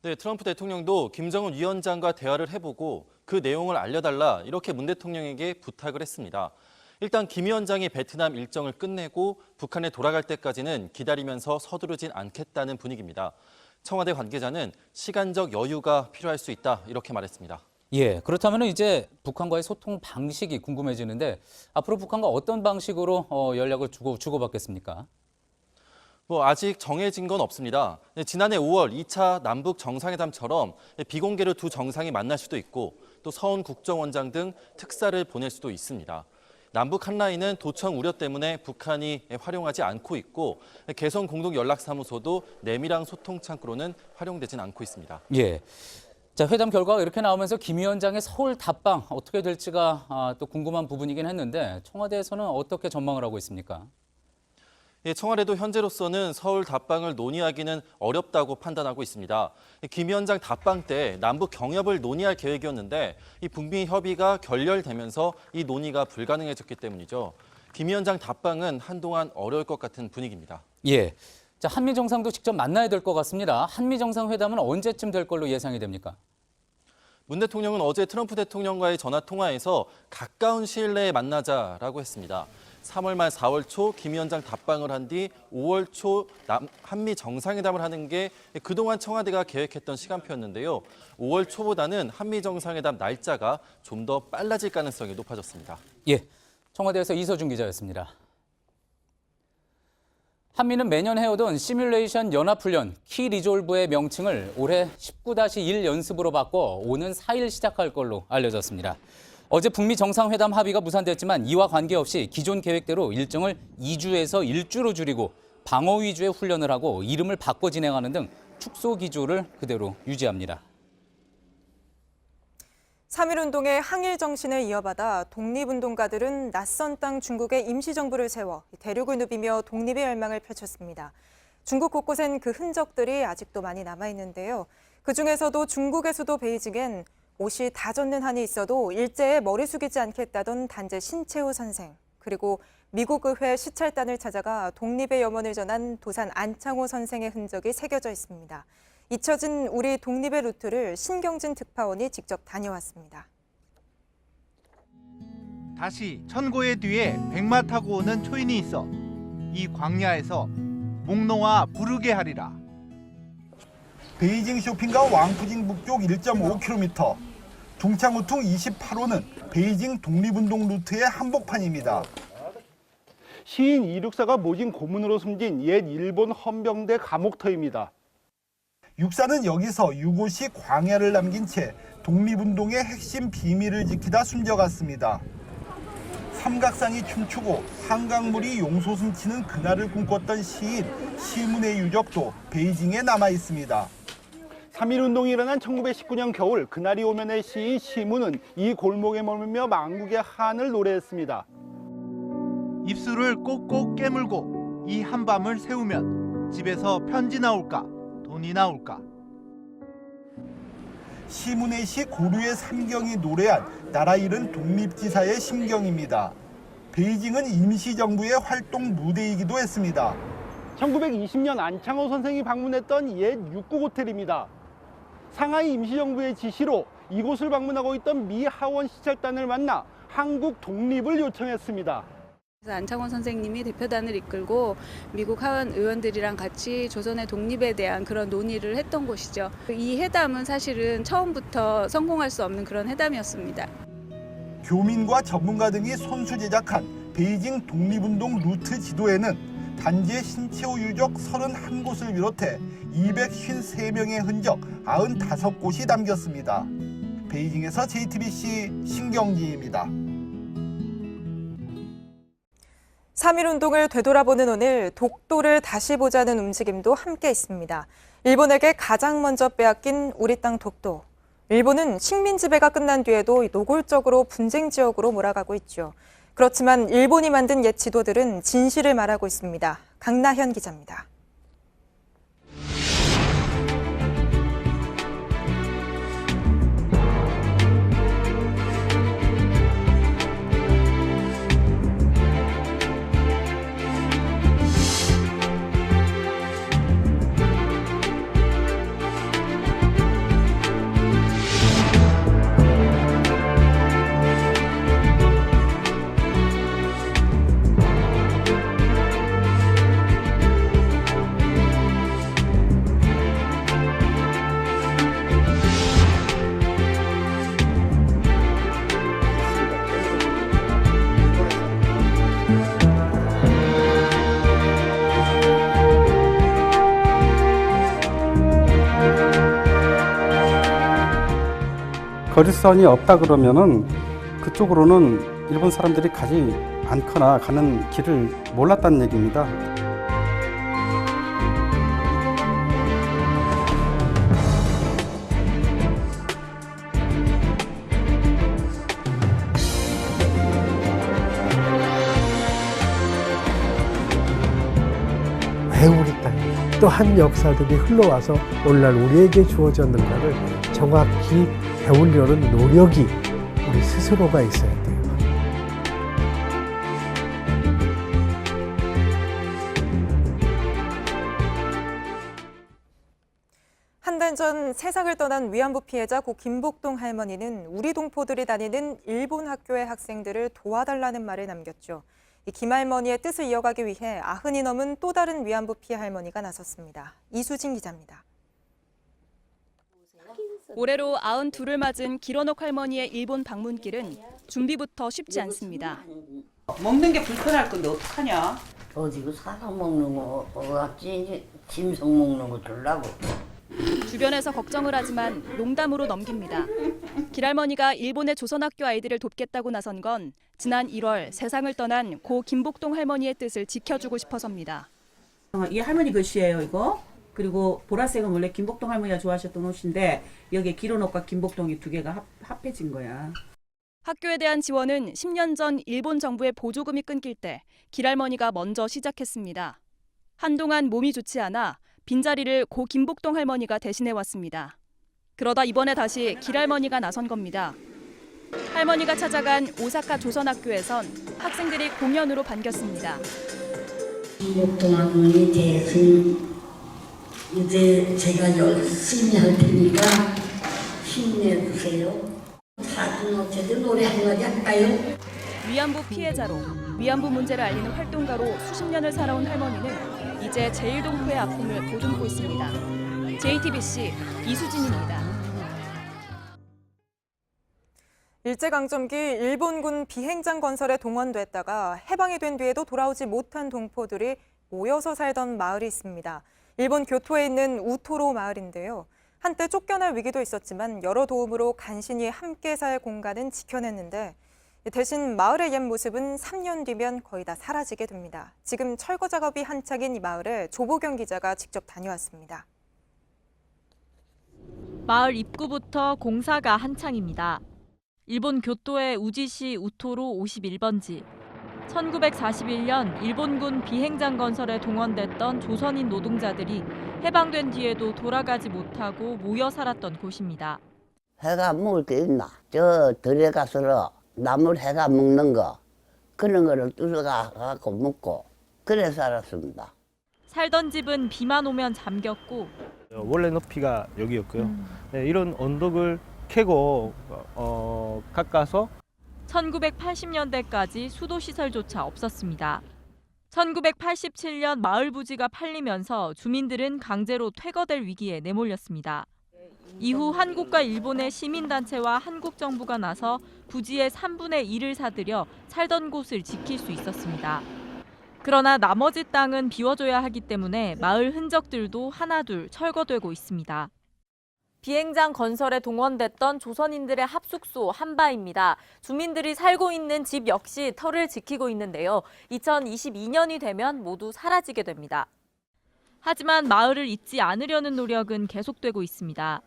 네, 트럼프 대통령도 김정은 위원장과 대화를 해보고 그 내용을 알려달라 이렇게 문 대통령에게 부탁을 했습니다. 일단 김 위원장이 베트남 일정을 끝내고 북한에 돌아갈 때까지는 기다리면서 서두르진 않겠다는 분위기입니다. 청와대 관계자는 시간적 여유가 필요할 수 있다 이렇게 말했습니다. 예, 그렇다면 이제 북한과의 소통 방식이 궁금해지는데 앞으로 북한과 어떤 방식으로 연락을 주고받겠습니까? 아직 정해진 건 없습니다. 지난해 5월 2차 남북 정상회담처럼 비공개로 두 정상이 만날 수도 있고 또 서훈 국정원장 등 특사를 보낼 수도 있습니다. 남북 한라인은 도청 우려 때문에 북한이 활용하지 않고 있고 개성 공동연락사무소도 내밀한 소통 창구로는 활용되진 않고 있습니다. 예. 자, 회담 결과가 이렇게 나오면서 김 위원장의 서울 답방 어떻게 될지가 또 궁금한 부분이긴 했는데 청와대에서는 어떻게 전망을 하고 있습니까? 예, 청와대도 현재로서는 서울 답방을 논의하기는 어렵다고 판단하고 있습니다. 김 위원장 답방 때 남북 경협을 논의할 계획이었는데 이 북미 협의가 결렬되면서 이 논의가 불가능해졌기 때문이죠. 김 위원장 답방은 한동안 어려울 것 같은 분위기입니다. 예. 자, 한미 정상도 직접 만나야 될 것 같습니다. 한미 정상회담은 언제쯤 될 걸로 예상이 됩니까? 문 대통령은 어제 트럼프 대통령과의 전화 통화에서 가까운 시일 내에 만나자라고 했습니다. 3월 말 4월 초 김 위원장 답방을 한 뒤 5월 초 한미 정상회담을 하는 게 그동안 청와대가 계획했던 시간표였는데요. 5월 초보다는 한미 정상회담 날짜가 좀 더 빨라질 가능성이 높아졌습니다. 예, 청와대에서 이서준 기자였습니다. 한미는 매년 해오던 시뮬레이션 연합훈련 키 리졸브의 명칭을 올해 19-1 연습으로 바꿔 오는 4일 시작할 걸로 알려졌습니다. 어제 북미 정상회담 합의가 무산됐지만 이와 관계없이 기존 계획대로 일정을 2주에서 1주로 줄이고 방어 위주의 훈련을 하고 이름을 바꿔 진행하는 등 축소 기조를 그대로 유지합니다. 3.1운동의 항일 정신을 이어받아 독립운동가들은 낯선 땅 중국에 임시정부를 세워 대륙을 누비며 독립의 열망을 펼쳤습니다. 중국 곳곳엔 그 흔적들이 아직도 많이 남아있는데요. 그중에서도 중국의 수도 베이징엔 옷이 다 젖는 한이 있어도 일제에 머리 숙이지 않겠다던 단재 신채호 선생, 그리고 미국 의회 시찰단을 찾아가 독립의 염원을 전한 도산 안창호 선생의 흔적이 새겨져 있습니다. 잊혀진 우리 독립의 루트를 신경진 특파원이 직접 다녀왔습니다. 다시 천고의 뒤에 백마 타고 오는 초인이 있어 이 광야에서 목놓아 부르게 하리라. 베이징 쇼핑가 왕푸징 북쪽 1.5km, 둥창우퉁 28호는 베이징 독립운동 루트의 한복판입니다. 시인 이륙사가 모진 고문으로 숨진 옛 일본 헌병대 감옥터입니다. 육사는 여기서 유고시 광야를 남긴 채 독립운동의 핵심 비밀을 지키다 숨져갔습니다. 삼각산이 춤추고 한강물이 용솟음치는 그날을 꿈꿨던 시인 시문의 유적도 베이징에 남아 있습니다. 3.1운동이 일어난 1919년 겨울, 그날이 오면의 시인 시문은 이 골목에 머물며 망국의 한을 노래했습니다. 입술을 꼭꼭 깨물고 이 한밤을 새우면 집에서 편지 나올까? 돈이 나올까? 시문의 시 고류의 삼경이 노래한 나라 잃은 독립지사의 심경입니다. 베이징은 임시정부의 활동 무대이기도 했습니다. 1920년 안창호 선생이 방문했던 옛 육국 호텔입니다. 상하이 임시정부의 지시로 이곳을 방문하고 있던 미 하원 시찰단을 만나 한국 독립을 요청했습니다. 안창호 선생님이 대표단을 이끌고 미국 하원 의원들이랑 같이 조선의 독립에 대한 그런 논의를 했던 곳이죠. 이 회담은 사실은 처음부터 성공할 수 없는 그런 회담이었습니다. 교민과 전문가 등이 손수 제작한 베이징 독립운동 루트 지도에는 단지의 신채호 유적 31곳을 비롯해 253명의 흔적 95곳이 담겼습니다. 베이징에서 JTBC 신경진입니다. 3.1운동을 되돌아보는 오늘 독도를 다시 보자는 움직임도 함께 있습니다. 일본에게 가장 먼저 빼앗긴 우리 땅 독도. 일본은 식민 지배가 끝난 뒤에도 노골적으로 분쟁 지역으로 몰아가고 있죠. 그렇지만 일본이 만든 옛 지도들은 진실을 말하고 있습니다. 강나현 기자입니다. 거리선이 없다 그러면은 그쪽으로는 일본 사람들이 가지 않거나 가는 길을 몰랐다는 얘기입니다. 왜 우리 땅 또한 역사들이 흘러와서 오늘날 우리에게 주어졌는가를 정확히 배우려는 노력이 우리 스스로가 있어야 돼요. 한 달 전 세상을 떠난 위안부 피해자 고 김복동 할머니는 우리 동포들이 다니는 일본 학교의 학생들을 도와달라는 말을 남겼죠. 이 김할머니의 뜻을 이어가기 위해 90이 넘은 또 다른 위안부 피해 할머니가 나섰습니다. 이수진 기자입니다. 올해로 92을 맞은 기러녹 할머니의 일본 방문길은 준비부터 쉽지 않습니다. 먹는 게 불편할 건데 어떡하냐? 어디고 사람 먹는 거 어찌 짐승 먹는 거 주려고. 주변에서 걱정을 하지만 농담으로 넘깁니다. 길할머니가 일본의 조선학교 아이들을 돕겠다고 나선 건 지난 1월 세상을 떠난 고 김복동 할머니의 뜻을 지켜주고 싶어서입니다. 이 할머니 글씨예요, 이거. 그리고 보라색은 원래 김복동 할머니가 좋아하셨던 옷인데 여기에 기러녹과 김복동이 두 개가 합해진 거야. 학교에 대한 지원은 10년 전 일본 정부의 보조금이 끊길 때 길할머니가 먼저 시작했습니다. 한동안 몸이 좋지 않아 빈자리를 고 김복동 할머니가 대신해 왔습니다. 그러다 이번에 다시 길할머니가 나선 겁니다. 할머니가 찾아간 오사카 조선학교에선 학생들이 공연으로 반겼습니다. 김복동 할머니 대신 이제 제가 열심히 할 테니까 힘내주세요. 사진 어쨌든 노래 한 마디 할까요? 위안부 피해자로 위안부 문제를 알리는 활동가로 수십 년을 살아온 할머니는 이제 제1동포의 아픔을 보듬고 있습니다. JTBC 이수진입니다. 일제강점기 일본군 비행장 건설에 동원됐다가 해방이 된 뒤에도 돌아오지 못한 동포들이 모여서 살던 마을이 있습니다. 일본 교토에 있는 우토로 마을인데요. 한때 쫓겨날 위기도 있었지만 여러 도움으로 간신히 함께 살 공간은 지켜냈는데 대신 마을의 옛 모습은 3년 뒤면 거의 다 사라지게 됩니다. 지금 철거 작업이 한창인 이 마을에 조보경 기자가 직접 다녀왔습니다. 마을 입구부터 공사가 한창입니다. 일본 교토의 우지시 우토로 51번지. 1941년 일본군 비행장 건설에 동원됐던 조선인 노동자들이 해방된 뒤에도 돌아가지 못하고 모여 살았던 곳입니다. 해가 먹을 게 있나? 저 들에 가서 나물 해가 먹는 거 그런 거를 뚫어가고 먹고 그래 살았습니다. 살던 집은 비만 오면 잠겼고 원래 높이가 여기였고요. 네, 이런 언덕을 캐고 깎아서 1980년대까지 수도시설조차 없었습니다. 1987년 마을 부지가 팔리면서 주민들은 강제로 퇴거될 위기에 내몰렸습니다. 이후 한국과 일본의 시민단체와 한국 정부가 나서 부지의 3분의 1을 사들여 살던 곳을 지킬 수 있었습니다. 그러나 나머지 땅은 비워줘야 하기 때문에 마을 흔적들도 하나둘 철거되고 있습니다. 비행장 건설에 동원됐던 조선인들의 합숙소 한바입니다. 주민들이 살고 있는 집 역시 터를 지키고 있는데요. 2022년이 되면 모두 사라지게 됩니다. 하지만 마을을 잊지 않으려는 노력은 계속되고 있습니다.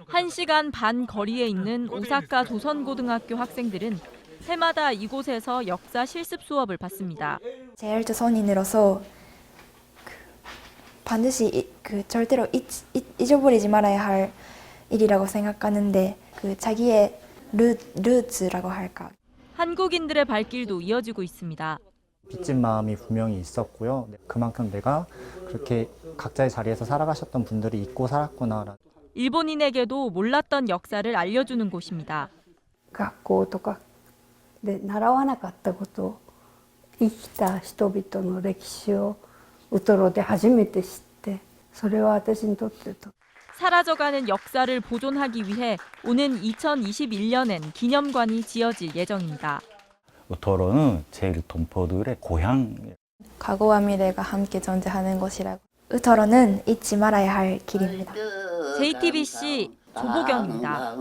1시간 반 거리에 있는 오사카 조선고등학교 학생들은 해마다 이곳에서 역사 실습 수업을 받습니다. 제1조선인으로서 반드시 절대로 잊어버리지 말아야 할 일이라고 생각하는데 자기의 루츠라고 할까. 한국인들의 발길도 이어지고 있습니다. 빚진 마음이 분명히 있었고요. 그만큼 내가 그렇게 각자의 자리에서 살아가셨던 분들이 잊고 살았구나. 일본인에게도 몰랐던 역사를 알려주는 곳입니다. 学校とかで習わなかったこと生きた人々の歴史をウトロで初めて知ってそれは私にとってと 사라져가는 역사를 보존하기 위해 오는 2021년엔 기념관이 지어질 예정입니다. 우토로는 제1동포들의 고향. 과거와 미래가 함께 존재하는 곳이라고. 우토로는 잊지 말아야 할 길입니다. JTBC 조보경입니다.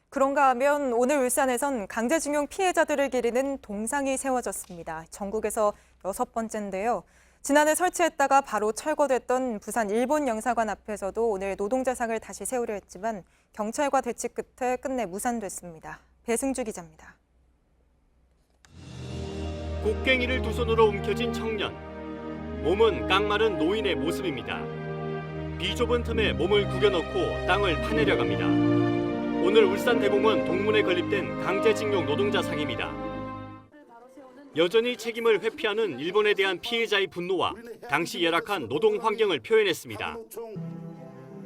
그런가 하면 오늘 울산에선 강제징용 피해자들을 기리는 동상이 세워졌습니다. 전국에서 6번째인데요. 지난해 설치했다가 바로 철거됐던 부산 일본 영사관 앞에서도 오늘 노동자상을 다시 세우려 했지만 경찰과 대치 끝에 끝내 무산됐습니다. 배승주 기자입니다. 곡괭이를 두 손으로 움켜쥔 청년. 몸은 깡마른 노인의 모습입니다. 비좁은 틈에 몸을 구겨넣고 땅을 파내려 갑니다. 오늘 울산 대공원 동문에 건립된 강제징용 노동자상입니다. 여전히 책임을 회피하는 일본에 대한 피해자의 분노와 당시 열악한 노동 환경을 표현했습니다.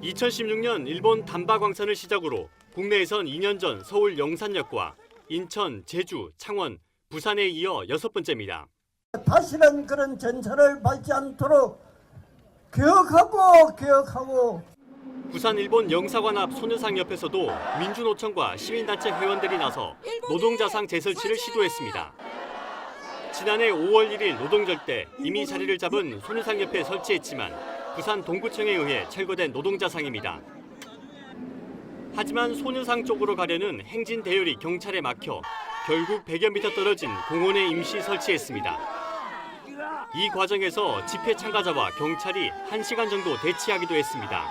2016년 일본 단바광산을 시작으로 국내에선 2년 전 서울 영산역과 인천, 제주, 창원, 부산에 이어 6번째입니다. 다시는 그런 전선을 밟지 않도록 기억하고 부산 일본 영사관 앞 소녀상 옆에서도 민주노총과 시민단체 회원들이 나서 노동자상 재설치를 시도했습니다. 지난해 5월 1일 노동절 때 이미 자리를 잡은 소녀상 옆에 설치했지만 부산 동구청에 의해 철거된 노동자상입니다. 하지만 소녀상 쪽으로 가려는 행진 대열이 경찰에 막혀 결국 100여 미터 떨어진 공원에 임시 설치했습니다. 이 과정에서 집회 참가자와 경찰이 1시간 정도 대치하기도 했습니다.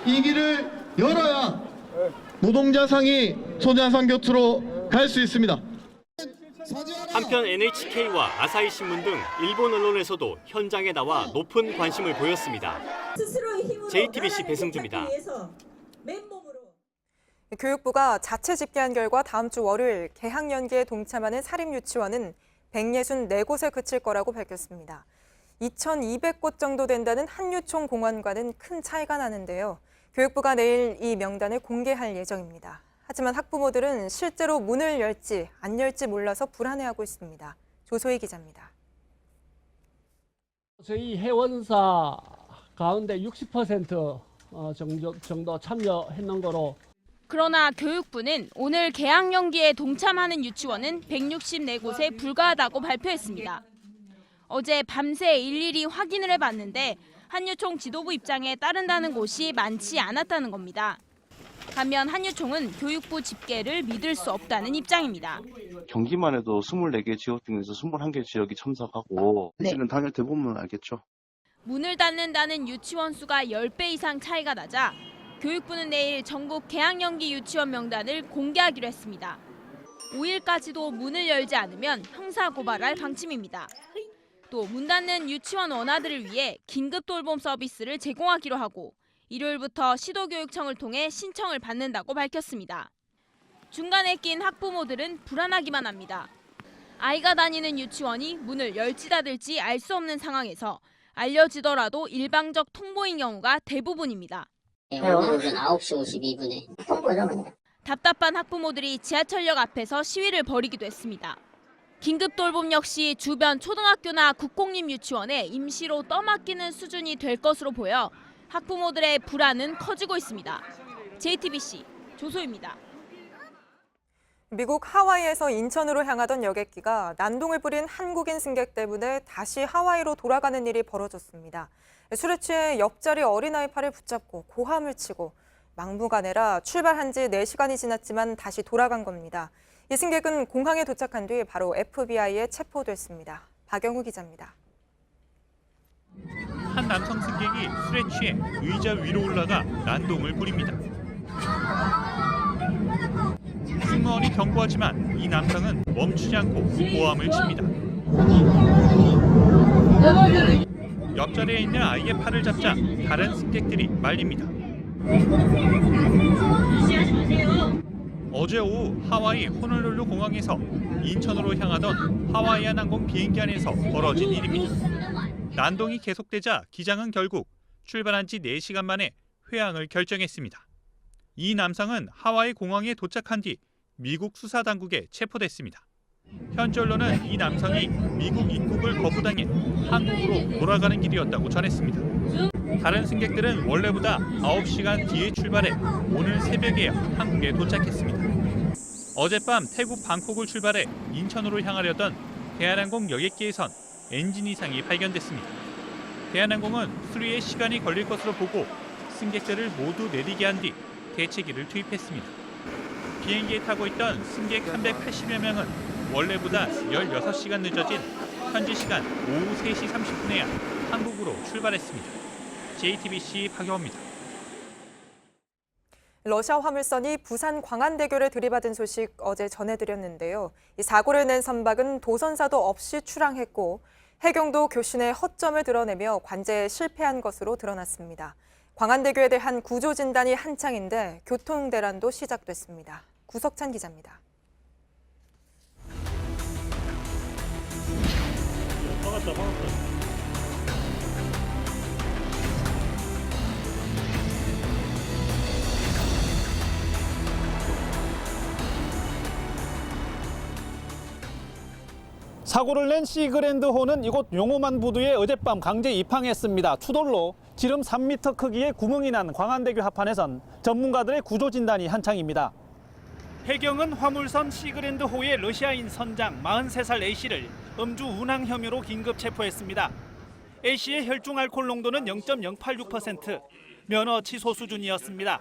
이 길을 열어야 노동자상이 소녀상 곁으로 갈 수 있습니다. 한편 NHK와 아사히 신문 등 일본 언론에서도 현장에 나와 높은 관심을 보였습니다. JTBC 배승주입니다. 교육부가 자체 집계한 결과 다음 주 월요일 개학 연기에 동참하는 사립유치원은 164곳에 그칠 거라고 밝혔습니다. 2,200곳 정도 된다는 한유총 공원과는 큰 차이가 나는데요. 교육부가 내일 이 명단을 공개할 예정입니다. 하지만 학부모들은 실제로 문을 열지 안 열지 몰라서 불안해하고 있습니다. 조소희 기자입니다. 저희 회원사 가운데 60% 정도 참여했는 거로. 그러나 교육부는 오늘 개학 연기에 동참하는 유치원은 164곳에 불과하다고 발표했습니다. 어제 밤새 일일이 확인을 해봤는데 한유총 지도부 입장에 따른다는 곳이 많지 않았다는 겁니다. 반면 한유총은 교육부 집계를 믿을 수 없다는 입장입니다. 경기만 해도 24개 지역 중에서 21개 지역이 참석하고 사실은 당일 대보면 알겠죠. 문을 닫는다는 유치원 수가 10배 이상 차이가 나자 교육부는 내일 전국 개학 연기 유치원 명단을 공개하기로 했습니다. 5일까지도 문을 열지 않으면 형사 고발할 방침입니다. 또 문 닫는 유치원 원아들을 위해 긴급 돌봄 서비스를 제공하기로 하고 일요일부터 시도교육청을 통해 신청을 받는다고 밝혔습니다. 중간에 낀 학부모들은 불안하기만 합니다. 아이가 다니는 유치원이 문을 열지 닫을지 알 수 없는 상황에서 알려지더라도 일방적 통보인 경우가 대부분입니다. 오전 9시 52분에 통보를 답답한 학부모들이 지하철역 앞에서 시위를 벌이기도 했습니다. 긴급 돌봄 역시 주변 초등학교나 국공립 유치원에 임시로 떠맡기는 수준이 될 것으로 보여 학부모들의 불안은 커지고 있습니다. JTBC 조소입니다. 미국 하와이에서 인천으로 향하던 여객기가 난동을 부린 한국인 승객 때문에 다시 하와이로 돌아가는 일이 벌어졌습니다. 술에 취해 옆자리 어린아이 팔을 붙잡고 고함을 치고 막무가내라 출발한 지 4시간이 지났지만 다시 돌아간 겁니다. 이 승객은 공항에 도착한 뒤 바로 FBI에 체포됐습니다. 박영우 기자입니다. 한 남성 승객이 술에 취해 의자 위로 올라가 난동을 부립니다. 승무원이 경고하지만 이 남성은 멈추지 않고 고함을 칩니다. 옆자리에 있는 아이의 팔을 잡자 다른 승객들이 말립니다. 어제 오후 하와이 호놀룰루 공항에서 인천으로 향하던 하와이안 항공 비행기 안에서 벌어진 일입니다. 난동이 계속되자 기장은 결국 출발한 지 4시간 만에 회항을 결정했습니다. 이 남성은 하와이 공항에 도착한 뒤 미국 수사당국에 체포됐습니다. 현지 언론은 이 남성이 미국 입국을 거부당해 한국으로 돌아가는 길이었다고 전했습니다. 다른 승객들은 원래보다 9시간 뒤에 출발해 오늘 새벽에야 한국에 도착했습니다. 어젯밤 태국 방콕을 출발해 인천으로 향하려던 대한항공 여객기에선 엔진 이상이 발견됐습니다. 대한항공은 수리에 시간이 걸릴 것으로 보고 승객들을 모두 내리게 한 뒤 대체기를 투입했습니다. 비행기에 타고 있던 승객 380여 명은 원래보다 16시간 늦어진 현지 시간 오후 3시 30분에야 한국으로 출발했습니다. JTBC 박영호입니다. 러시아 화물선이 부산 광안대교를 들이받은 소식 어제 전해드렸는데요. 이 사고를 낸 선박은 도선사도 없이 출항했고 해경도 교신의 허점을 드러내며 관제에 실패한 것으로 드러났습니다. 광안대교에 대한 구조진단이 한창인데 교통대란도 시작됐습니다. 구석찬 기자입니다. 사고를 낸 시그랜드호는 이곳 용호만 부두에 어젯밤 강제 입항했습니다. 추돌로 지름 3m 크기의 구멍이 난 광안대교 하판에선 전문가들의 구조 진단이 한창입니다. 해경은 화물선 시그랜드호의 러시아인 선장 43살 A씨를 음주 운항 혐의로 긴급 체포했습니다. A씨의 혈중 알코올 농도는 0.086%, 면허 취소 수준이었습니다.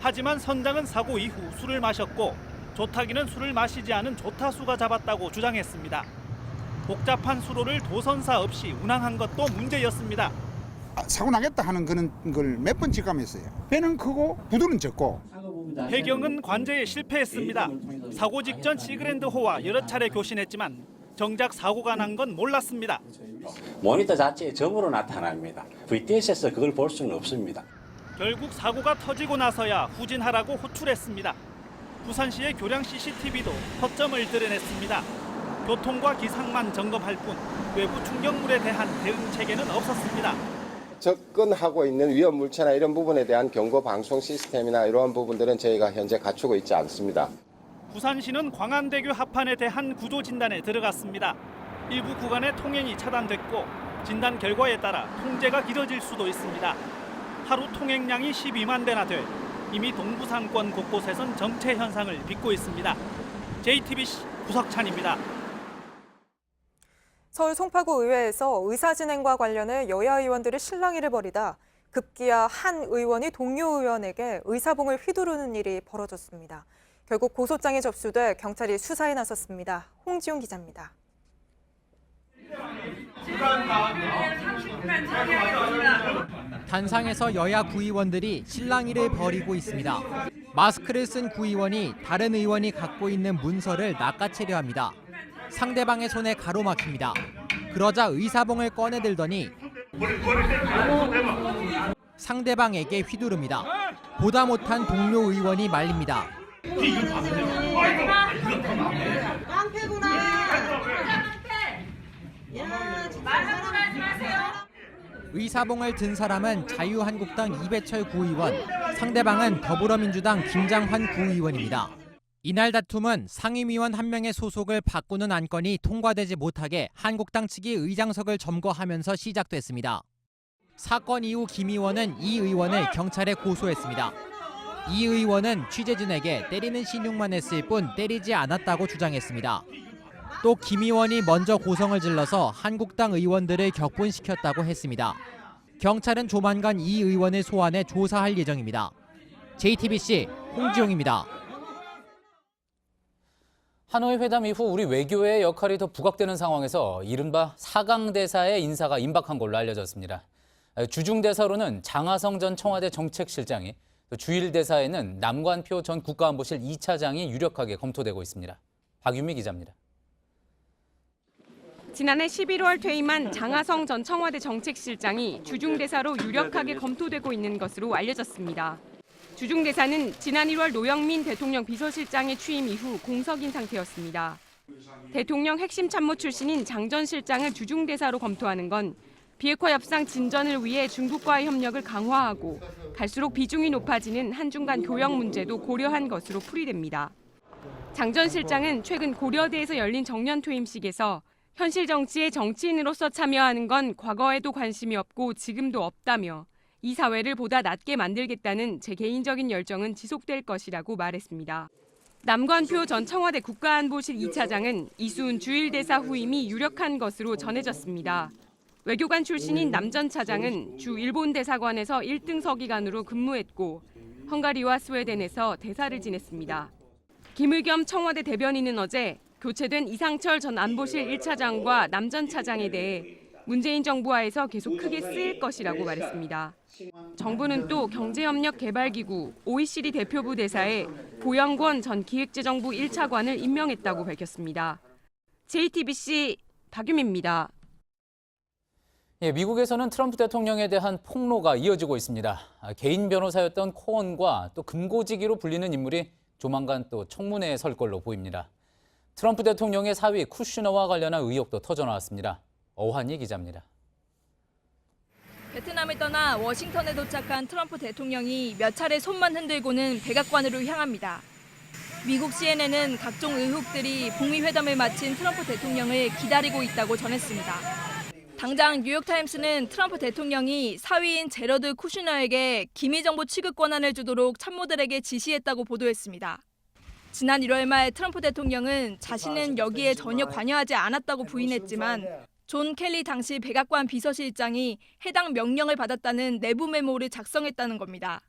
하지만 선장은 사고 이후 술을 마셨고 조타기는 술을 마시지 않은 조타수가 잡았다고 주장했습니다. 복잡한 수로를 도선사 없이 운항한 것도 문제였습니다. 사고 나겠다 하는 그런 걸 몇 번 직감했어요. 배는 크고 부두는 적고. 해경은 관제에 실패했습니다. 사고 직전 시그랜드호와 여러 차례 교신했지만 정작 사고가 난 건 몰랐습니다. 모니터 자체에 점으로 나타납니다. VTS에서 그걸 볼 수는 없습니다. 결국 사고가 터지고 나서야 후진하라고 호출했습니다. 부산시의 교량 CCTV도 허점을 드러냈습니다. 교통과 기상만 점검할 뿐 외부 충격물에 대한 대응 체계는 없었습니다. 접근하고 있는 위험 물체나 이런 부분에 대한 경고 방송 시스템이나 이러한 부분들은 저희가 현재 갖추고 있지 않습니다. 부산시는 광안대교 하판에 대한 구조 진단에 들어갔습니다. 일부 구간의 통행이 차단됐고 진단 결과에 따라 통제가 길어질 수도 있습니다. 하루 통행량이 12만 대나 돼 이미 동부상권 곳곳에선 정체 현상을 빚고 있습니다. JTBC 구석찬입니다. 서울 송파구 의회에서 의사진행과 관련해 여야 의원들이 실랑이를 벌이다 급기야 한 의원이 동료 의원에게 의사봉을 휘두르는 일이 벌어졌습니다. 결국 고소장이 접수돼 경찰이 수사에 나섰습니다. 홍지용 기자입니다. 단상에서 여야 구의원들이 실랑이를 벌이고 있습니다. 마스크를 쓴 구의원이 다른 의원이 갖고 있는 문서를 낚아채려 합니다. 상대방의 손에 가로막힙니다. 그러자 의사봉을 꺼내들더니 상대방에게 휘두릅니다. 보다 못한 동료 의원이 말립니다. 의사봉을 든 사람은 자유한국당 이배철 구의원, 상대방은 더불어민주당 김장환 구의원입니다. 이날 다툼은 상임위원 한 명의 소속을 바꾸는 안건이 통과되지 못하게 한국당 측이 의장석을 점거하면서 시작됐습니다. 사건 이후 김 의원은 이 의원을 경찰에 고소했습니다. 이 의원은 취재진에게 때리는 신용만 했을 뿐 때리지 않았다고 주장했습니다. 또 김 의원이 먼저 고성을 질러서 한국당 의원들을 격분시켰다고 했습니다. 경찰은 조만간 이 의원을 소환해 조사할 예정입니다. JTBC 홍지용입니다. 하노이 회담 이후 우리 외교의 역할이 더 부각되는 상황에서 이른바 4강 대사의 인사가 임박한 걸로 알려졌습니다. 주중 대사로는 장하성 전 청와대 정책실장이, 또 주일 대사에는 남관표 전 국가안보실 2차장이 유력하게 검토되고 있습니다. 박유미 기자입니다. 지난해 11월 퇴임한 장하성 전 청와대 정책실장이 주중대사로 유력하게 검토되고 있는 것으로 알려졌습니다. 주중대사는 지난 1월 노영민 대통령 비서실장의 취임 이후 공석인 상태였습니다. 대통령 핵심 참모 출신인 장 전 실장을 주중대사로 검토하는 건 비핵화 협상 진전을 위해 중국과의 협력을 강화하고 갈수록 비중이 높아지는 한중 간 교역 문제도 고려한 것으로 풀이됩니다. 장 전 실장은 최근 고려대에서 열린 정년 퇴임식에서 현실 정치에 정치인으로서 참여하는 건 과거에도 관심이 없고 지금도 없다며 이 사회를 보다 낫게 만들겠다는 제 개인적인 열정은 지속될 것이라고 말했습니다. 남관표 전 청와대 국가안보실 2차장은 이수훈 주일 대사 후임이 유력한 것으로 전해졌습니다. 외교관 출신인 남 전 차장은 주 일본 대사관에서 1등 서기관으로 근무했고 헝가리와 스웨덴에서 대사를 지냈습니다. 김의겸 청와대 대변인은 어제 교체된 이상철 전 안보실 1차장과 남 전 차장에 대해 문재인 정부 하에서 계속 크게 쓰일 것이라고 말했습니다. 정부는 또 경제협력개발기구 OECD 대표부 대사에 고영권 전 기획재정부 1차관을 임명했다고 밝혔습니다. JTBC 박유미입니다. 예, 미국에서는 트럼프 대통령에 대한 폭로가 이어지고 있습니다. 개인 변호사였던 코언과 또 금고지기로 불리는 인물이 조만간 또 청문회에 설 걸로 보입니다. 트럼프 대통령의 사위 쿠슈너와 관련한 의혹도 터져나왔습니다. 어환희 기자입니다. 베트남을 떠나 워싱턴에 도착한 트럼프 대통령이 몇 차례 손만 흔들고는 백악관으로 향합니다. 미국 CNN은 각종 의혹들이 북미 회담을 마친 트럼프 대통령을 기다리고 있다고 전했습니다. 당장 뉴욕타임스는 트럼프 대통령이 사위인 제러드 쿠슈너에게 기미 정보 취급 권한을 주도록 참모들에게 지시했다고 보도했습니다. 지난 1월 말 트럼프 대통령은 자신은 여기에 전혀 관여하지 않았다고 부인했지만 존 켈리 당시 백악관 비서실장이 해당 명령을 받았다는 내부 메모를 작성했다는 겁니다.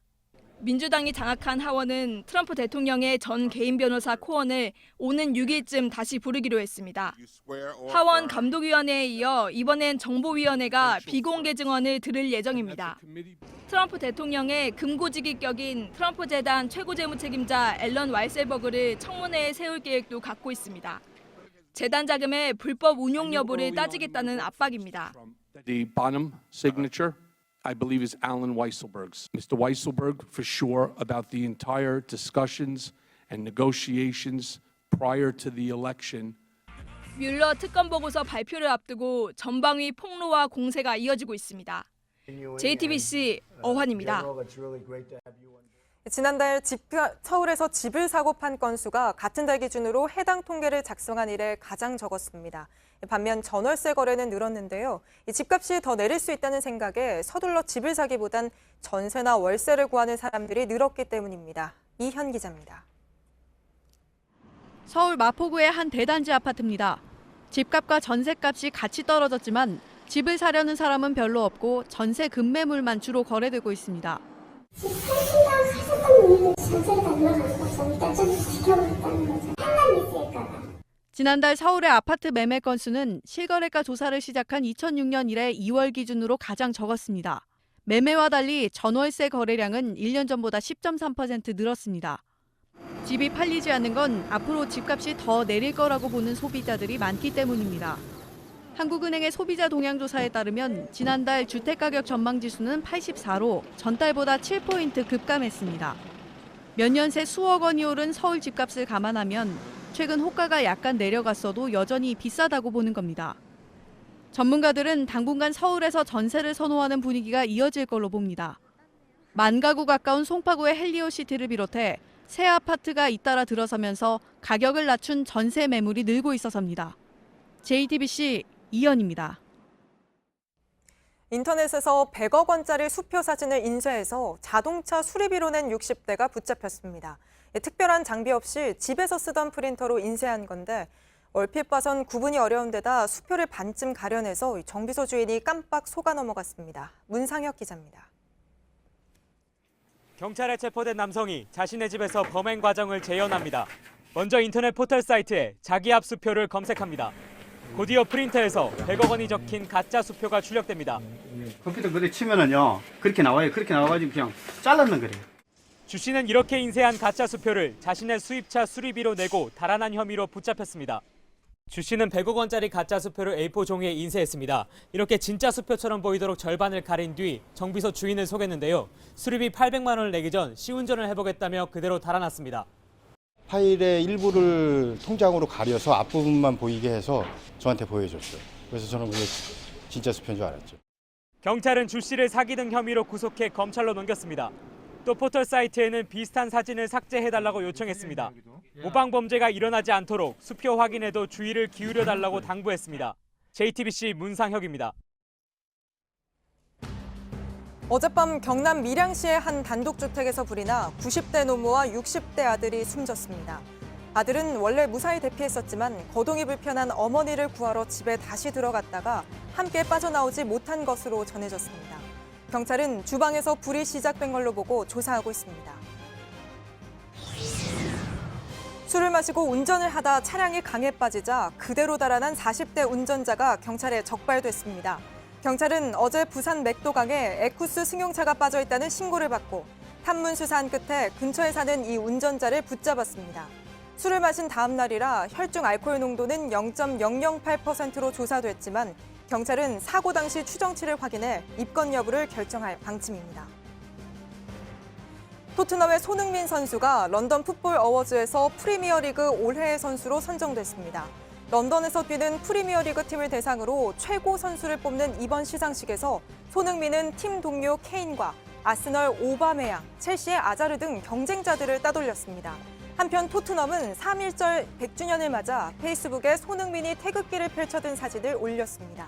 민주당이 장악한 하원은 트럼프 대통령의 전 개인 변호사 코언을 오는 6일쯤 다시 부르기로 했습니다. 하원 감독위원회에 이어 이번엔 정보위원회가 비공개 증언을 들을 예정입니다. 트럼프 대통령의 금고지기 격인 트럼프 재단 최고 재무책임자 앨런 왈셀버그를 청문회에 세울 계획도 갖고 있습니다. 재단 자금의 불법 운용 여부를 따지겠다는 압박입니다. The bottom signature, I believe, is Alan Weisselberg's. Mr. Weisselberg, for sure, about the entire discussions and negotiations prior to the election. 뮬러 특검 보고서 발표를 앞두고 전방위 폭로와 공세가 이어지고 있습니다. JTBC 어환입니다. 지난달 서울에서 집을 사고 판 건수가 같은 달 기준으로 해당 통계를 작성한 이래 가장 적었습니다. 반면 전월세 거래는 늘었는데요. 집값이 더 내릴 수 있다는 생각에 서둘러 집을 사기보단 전세나 월세를 구하는 사람들이 늘었기 때문입니다. 이현 기자입니다. 서울 마포구의 한 대단지 아파트입니다. 집값과 전세값이 같이 떨어졌지만 집을 사려는 사람은 별로 없고 전세 급매물만 주로 거래되고 있습니다. 지난달 서울의 아파트 매매 건수는 실거래가 조사를 시작한 2006년 이래 2월 기준으로 가장 적었습니다. 매매와 달리 전월세 거래량은 1년 전보다 10.3% 늘었습니다. 집이 팔리지 않는 건 앞으로 집값이 더 내릴 거라고 보는 소비자들이 많기 때문입니다. 한국은행의 소비자 동향조사에 따르면 지난달 주택가격 전망지수는 84로 전달보다 7포인트 급감했습니다. 몇 년 새 수억 원이 오른 서울 집값을 감안하면 최근 호가가 약간 내려갔어도 여전히 비싸다고 보는 겁니다. 전문가들은 당분간 서울에서 전세를 선호하는 분위기가 이어질 걸로 봅니다. 만 가구 가까운 송파구의 헬리오시티를 비롯해 새 아파트가 잇따라 들어서면서 가격을 낮춘 전세 매물이 늘고 있어서입니다. JTBC 이현입니다. 인터넷에서 100억 원짜리 수표 사진을 인쇄해서 자동차 수리비로 낸 60대가 붙잡혔습니다. 특별한 장비 없이 집에서 쓰던 프린터로 인쇄한 건데 얼핏 봐선 구분이 어려운 데다 수표를 반쯤 가려내서 정비소 주인이 깜빡 속아 넘어갔습니다. 문상혁 기자입니다. 경찰에 체포된 남성이 자신의 집에서 범행 과정을 재현합니다. 먼저 인터넷 포털 사이트에 자기 앞 수표를 검색합니다. 곧이어 프린터에서 100억 원이 적힌 가짜 수표가 출력됩니다. 컴퓨터 그래 치면은요 그렇게 나와요. 그렇게 나와가지고 그냥 잘랐는 거래요. 주 씨는 이렇게 인쇄한 가짜 수표를 자신의 수입차 수리비로 내고 달아난 혐의로 붙잡혔습니다. 주 씨는 100억 원짜리 가짜 수표를 A4 종이에 인쇄했습니다. 이렇게 진짜 수표처럼 보이도록 절반을 가린 뒤 정비소 주인을 속였는데요. 수리비 800만 원을 내기 전 시운전을 해보겠다며 그대로 달아났습니다. 파일의 일부를 통장으로 가려서 앞부분만 보이게 해서 저한테 보여줬어요. 그래서 저는 그게 진짜 수표인 줄 알았죠. 경찰은 주 씨를 사기 등 혐의로 구속해 검찰로 넘겼습니다. 또 포털 사이트에는 비슷한 사진을 삭제해달라고 요청했습니다. 모방 범죄가 일어나지 않도록 수표 확인에도 주의를 기울여달라고 당부했습니다. JTBC 문상혁입니다. 어젯밤 경남 밀양시의 한 단독주택에서 불이 나 90대 노모와 60대 아들이 숨졌습니다. 아들은 원래 무사히 대피했었지만 거동이 불편한 어머니를 구하러 집에 다시 들어갔다가 함께 빠져나오지 못한 것으로 전해졌습니다. 경찰은 주방에서 불이 시작된 걸로 보고 조사하고 있습니다. 술을 마시고 운전을 하다 차량이 강에 빠지자 그대로 달아난 40대 운전자가 경찰에 적발됐습니다. 경찰은 어제 부산 맥도강에 에쿠스 승용차가 빠져 있다는 신고를 받고 탐문 수사한 끝에 근처에 사는 이 운전자를 붙잡았습니다. 술을 마신 다음 날이라 혈중 알코올 농도는 0.008%로 조사됐지만 경찰은 사고 당시 추정치를 확인해 입건 여부를 결정할 방침입니다. 토트넘의 손흥민 선수가 런던 풋볼 어워즈에서 프리미어리그 올해의 선수로 선정됐습니다. 런던에서 뛰는 프리미어리그 팀을 대상으로 최고 선수를 뽑는 이번 시상식에서 손흥민은 팀 동료 케인과 아스널 오바메양, 첼시의 아자르 등 경쟁자들을 따돌렸습니다. 한편 토트넘은 3.1절 100주년을 맞아 페이스북에 손흥민이 태극기를 펼쳐든 사진을 올렸습니다.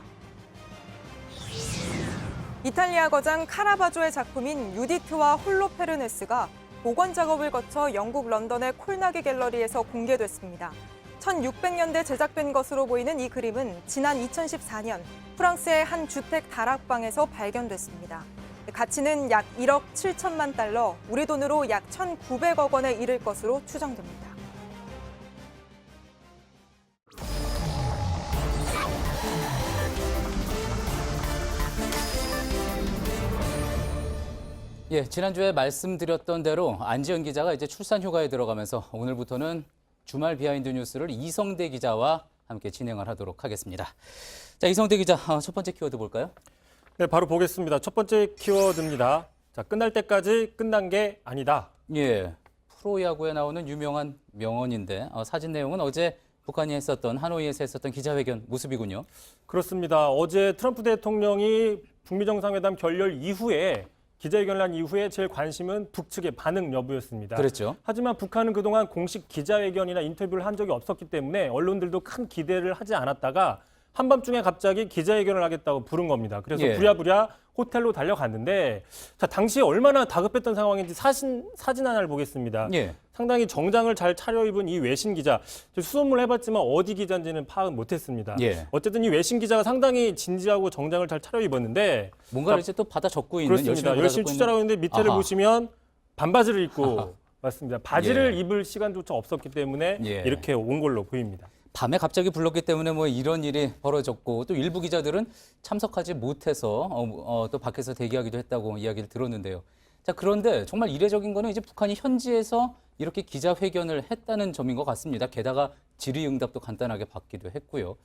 이탈리아 거장 카라바조의 작품인 유디트와 홀로페르네스가 복원 작업을 거쳐 영국 런던의 콜나기 갤러리에서 공개됐습니다. 1600년대 제작된 것으로 보이는 이 그림은 지난 2014년 프랑스의 한 주택 다락방에서 발견됐습니다. 가치는 약 1억 7천만 달러, 우리 돈으로 약 1,900억 원에 이를 것으로 추정됩니다. 예, 지난주에 말씀드렸던 대로 안지연 기자가 이제 출산 휴가에 들어가면서 오늘부터는 주말 비하인드 뉴스를 이성대 기자와 함께 진행을 하도록 하겠습니다. 자, 이성대 기자, 첫 번째 키워드 볼까요? 네, 바로 보겠습니다. 첫 번째 키워드입니다. 자, 끝날 때까지 끝난 게 아니다. 예, 프로야구에 나오는 유명한 명언인데 사진 내용은 어제 북한이 했었던 하노이에서 했었던 기자회견 모습이군요. 그렇습니다. 어제 트럼프 대통령이 북미 정상회담 결렬 이후에 기자회견을 한 이후에 제일 관심은 북측의 반응 여부였습니다. 그랬죠. 하지만 북한은 그동안 공식 기자회견이나 인터뷰를 한 적이 없었기 때문에 언론들도 큰 기대를 하지 않았다가 한밤중에 갑자기 기자회견을 하겠다고 부른 겁니다. 그래서 예. 부랴부랴 호텔로 달려갔는데 자, 당시에 얼마나 다급했던 상황인지 사진 하나를 보겠습니다. 예. 상당히 정장을 잘 차려입은 이 외신 기자. 수소문을 해봤지만 어디 기자인지는 파악은 못했습니다. 예. 어쨌든 이 외신 기자가 상당히 진지하고 정장을 잘 차려입었는데 뭔가를 이제 또 받아 적고 있는 그렇습니다. 열심히 투자를 하고 있는데 밑에를 아하. 보시면 반바지를 입고 맞습니다. 바지를 예. 입을 시간조차 없었기 때문에 예. 이렇게 온 걸로 보입니다. 밤에 갑자기 불렀기 때문에 뭐 이런 일이 벌어졌고 또 일부 기자들은 참석하지 못해서 또 밖에서 대기하기도 했다고 이야기를 들었는데요. 자, 그런데 정말 이례적인 거는 이제 북한이 현지에서 이렇게 기자회견을 했다는 점인 것 같습니다. 게다가 질의응답도 간단하게 받기도 했고요.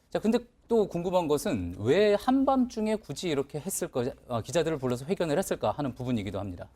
자, 근데 또 궁금한 것은 왜 한밤중에 굳이 이렇게 했을까, 기자들을 불러서 회견을 했을까 하는 부분이기도 합니다.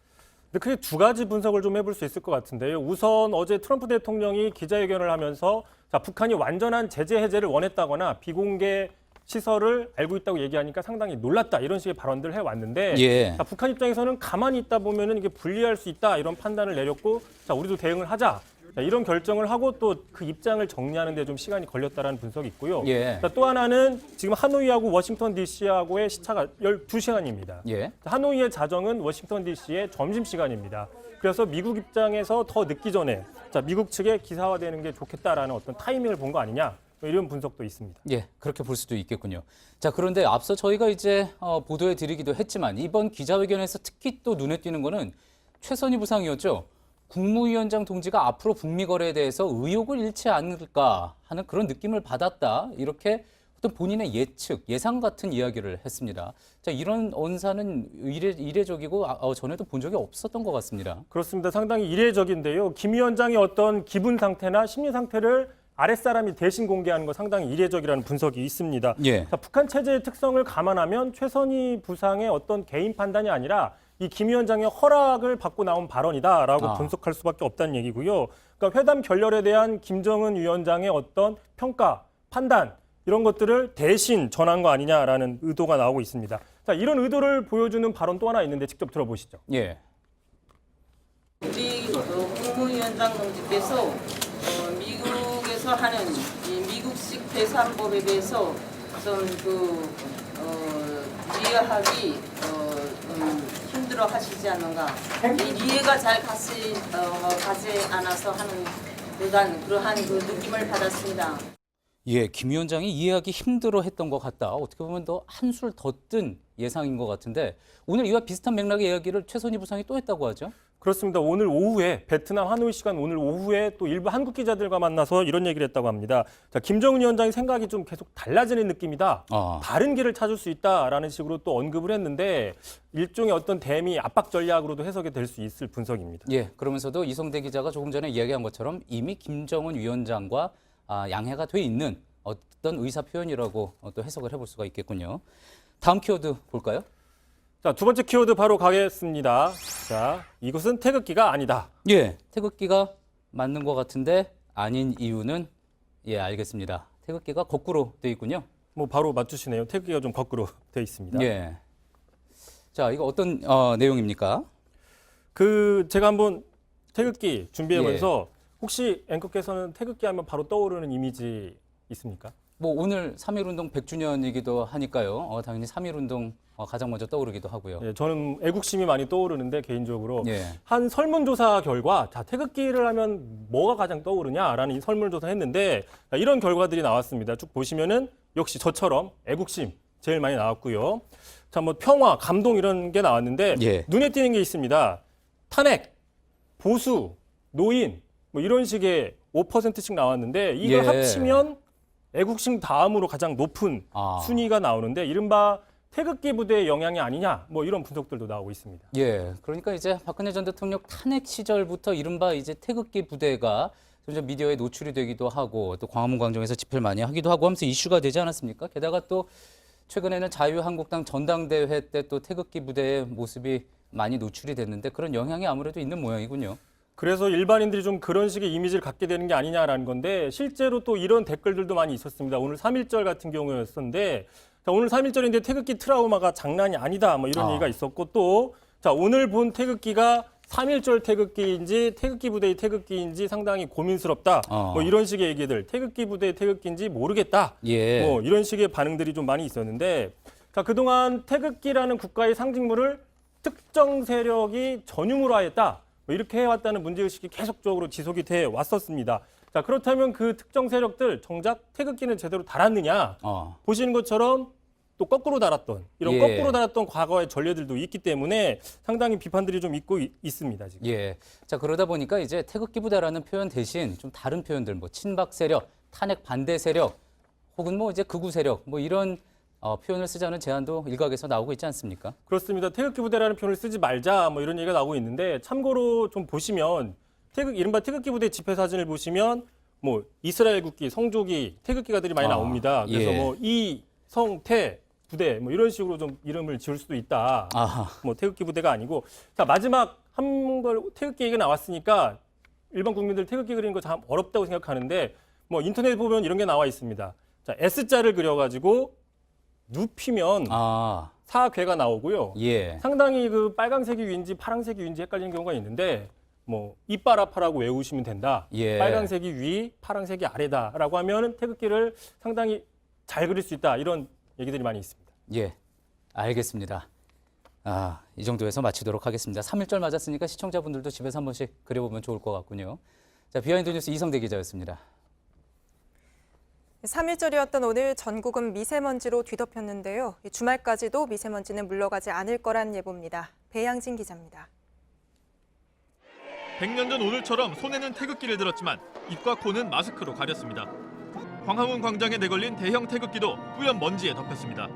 근데 크게 두 가지 분석을 좀 해볼 수 있을 것 같은데요. 우선 어제 트럼프 대통령이 기자회견을 하면서 자, 북한이 완전한 제재 해제를 원했다거나 비공개 시설을 알고 있다고 얘기하니까 상당히 놀랐다 이런 식의 발언들을 해왔는데 예. 자, 북한 입장에서는 가만히 있다 보면은 이게 불리할 수 있다 이런 판단을 내렸고 자, 우리도 대응을 하자. 자, 이런 결정을 하고 또 그 입장을 정리하는 데 좀 시간이 걸렸다라는 분석이 있고요. 예. 자, 또 하나는 지금 하노이하고 워싱턴 DC하고의 시차가 12시간입니다. 예. 하노이의 자정은 워싱턴 DC의 점심시간입니다. 그래서 미국 입장에서 더 늦기 전에 자, 미국 측에 기사화되는 게 좋겠다라는 어떤 타이밍을 본 거 아니냐 이런 분석도 있습니다. 예, 그렇게 볼 수도 있겠군요. 자, 그런데 앞서 저희가 이제 보도해 드리기도 했지만 이번 기자회견에서 특히 또 눈에 띄는 거는 최선희 부상이었죠. 국무위원장 동지가 앞으로 북미 거래에 대해서 의욕을 잃지 않을까 하는 그런 느낌을 받았다. 이렇게 어떤 본인의 예측, 예상 같은 이야기를 했습니다. 자, 이런 언사는 이례적이고 전에도 본 적이 없었던 것 같습니다. 그렇습니다. 상당히 이례적인데요. 김 위원장의 어떤 기분 상태나 심리 상태를 아랫사람이 대신 공개하는 거 상당히 이례적이라는 분석이 있습니다. 예. 자, 북한 체제의 특성을 감안하면 최선희 부상의 어떤 개인 판단이 아니라 이 김 위원장의 허락을 받고 나온 발언이다라고 분석할 수밖에 없다는 얘기고요. 그러니까 회담 결렬에 대한 김정은 위원장의 어떤 평가, 판단 이런 것들을 대신 전한 거 아니냐라는 의도가 나오고 있습니다. 자, 이런 의도를 보여주는 발언 또 하나 있는데 직접 들어보시죠. 예. 우리 국무위원장 동지께서 미국에서 하는 이 미국식 대사법에 대해서 좀 이해하기 힘들어 하시지 않는가. 이해가 잘 가지 않아서 하는 그러한 그 느낌을 받았습니다. 예, 김 위원장이 이해하기 힘들어했던 것 같다. 어떻게 보면 더 한술 더 뜬 예상인 것 같은데 오늘 이와 비슷한 맥락의 이야기를 최선희 부상이 또 했다고 하죠? 그렇습니다. 오늘 오후에 베트남 하노이 시간 오늘 오후에 또 일부 한국 기자들과 만나서 이런 얘기를 했다고 합니다. 자, 김정은 위원장의 생각이 좀 계속 달라지는 느낌이다. 다른 길을 찾을 수 있다라는 식으로 또 언급을 했는데 일종의 어떤 대미 압박 전략으로도 해석이 될 수 있을 분석입니다. 예, 그러면서도 이성대 기자가 조금 전에 이야기한 것처럼 이미 김정은 위원장과 양해가 돼 있는 어떤 의사 표현이라고 또 해석을 해볼 수가 있겠군요. 다음 키워드 볼까요? 자, 두 번째 키워드 바로 가겠습니다. 자, 이것은 태극기가 아니다. 예, 태극기가 맞는 것 같은데 아닌 이유는 예, 알겠습니다. 태극기가 거꾸로 돼 있군요. 뭐 바로 맞추시네요. 태극기가 좀 거꾸로 돼 있습니다. 예. 자, 이거 어떤 내용입니까? 제가 한번 태극기 준비해보면서 혹시 앵커께서는 태극기 하면 바로 떠오르는 이미지 있습니까? 뭐 오늘 3.1운동 100주년이기도 하니까요. 당연히 3.1운동 가장 먼저 떠오르기도 하고요. 예, 저는 애국심이 많이 떠오르는데 개인적으로 예. 한 설문조사 결과 자, 태극기를 하면 뭐가 가장 떠오르냐라는 이 설문조사 했는데 이런 결과들이 나왔습니다. 쭉 보시면은 역시 저처럼 애국심 제일 많이 나왔고요. 자, 뭐 평화, 감동 이런 게 나왔는데 예. 눈에 띄는 게 있습니다. 탄핵, 보수, 노인 뭐 이런 식의 5%씩 나왔는데 이걸 예. 합치면 애국심 다음으로 가장 높은 순위가 나오는데 이른바 태극기 부대의 영향이 아니냐 뭐 이런 분석들도 나오고 있습니다. 예, 그러니까 이제 박근혜 전 대통령 탄핵 시절부터 이른바 이제 태극기 부대가 점점 미디어에 노출이 되기도 하고 또 광화문 광장에서 집회를 많이 하기도 하고 하면서 이슈가 되지 않았습니까? 게다가 또 최근에는 자유한국당 전당대회 때 또 태극기 부대의 모습이 많이 노출이 됐는데 그런 영향이 아무래도 있는 모양이군요. 그래서 일반인들이 좀 그런 식의 이미지를 갖게 되는 게 아니냐라는 건데 실제로 또 이런 댓글들도 많이 있었습니다. 오늘 3.1절 같은 경우였었는데 자, 오늘 3.1절인데 태극기 트라우마가 장난이 아니다 뭐 이런 얘기가 있었고 또 자, 오늘 본 태극기가 3.1절 태극기인지 태극기 부대의 태극기인지 상당히 고민스럽다. 뭐 이런 식의 얘기들. 태극기 부대의 태극기인지 모르겠다. 예. 뭐 이런 식의 반응들이 좀 많이 있었는데 자, 그동안 태극기라는 국가의 상징물을 특정 세력이 전유물로 하였다. 뭐 이렇게 해왔다는 문제의식이 계속적으로 지속이 돼 왔었습니다. 자, 그렇다면 그 특정 세력들 정작 태극기는 제대로 달았느냐? 보시는 것처럼 또 거꾸로 달았던 이런 예. 거꾸로 달았던 과거의 전례들도 있기 때문에 상당히 비판들이 좀 있고 있습니다. 지금. 예. 자, 그러다 보니까 이제 태극기 부대라는 표현 대신 좀 다른 표현들 뭐 친박 세력, 탄핵 반대 세력 혹은 뭐 이제 극우 세력 뭐 이런 표현을 쓰자는 제안도 일각에서 나오고 있지 않습니까? 그렇습니다. 태극기 부대라는 표현을 쓰지 말자 뭐 이런 얘기가 나오고 있는데 참고로 좀 보시면 이른바 태극기 부대 집회 사진을 보시면 뭐 이스라엘 국기, 성조기, 태극기가들이 많이 나옵니다. 그래서 예. 뭐 이성태 부대 뭐 이런 식으로 좀 이름을 지을 수도 있다. 뭐 태극기 부대가 아니고 자 마지막 한 걸 태극기 얘기가 나왔으니까 일반 국민들 태극기 그리는 거 참 어렵다고 생각하는데 뭐 인터넷 보면 이런 게 나와 있습니다. 자 S자를 그려가지고 눕히면 사괴가 나오고요. 예. 상당히 그 빨강색이 위인지 파란색이 위인지 헷갈리는 경우가 있는데 뭐 이빨 아파라고 외우시면 된다. 예. 빨강색이 위, 파란색이 아래다라고 하면 태극기를 상당히 잘 그릴 수 있다. 이런 얘기들이 많이 있습니다. 예, 알겠습니다. 이 정도에서 마치도록 하겠습니다. 3.1절 맞았으니까 시청자분들도 집에서 한 번씩 그려보면 좋을 것 같군요. 자, 비하인드 뉴스 이성대 기자였습니다. 3.1절이었던 오늘 전국은 미세먼지로 뒤덮였는데요. 주말까지도 미세먼지는 물러가지 않을 거란 예보입니다. 배양진 기자입니다. 100년 전 오늘처럼 손에는 태극기를 들었지만 입과 코는 마스크로 가렸습니다. 광화문 광장에 내걸린 대형 태극기도 뿌연 먼지에 덮였습니다.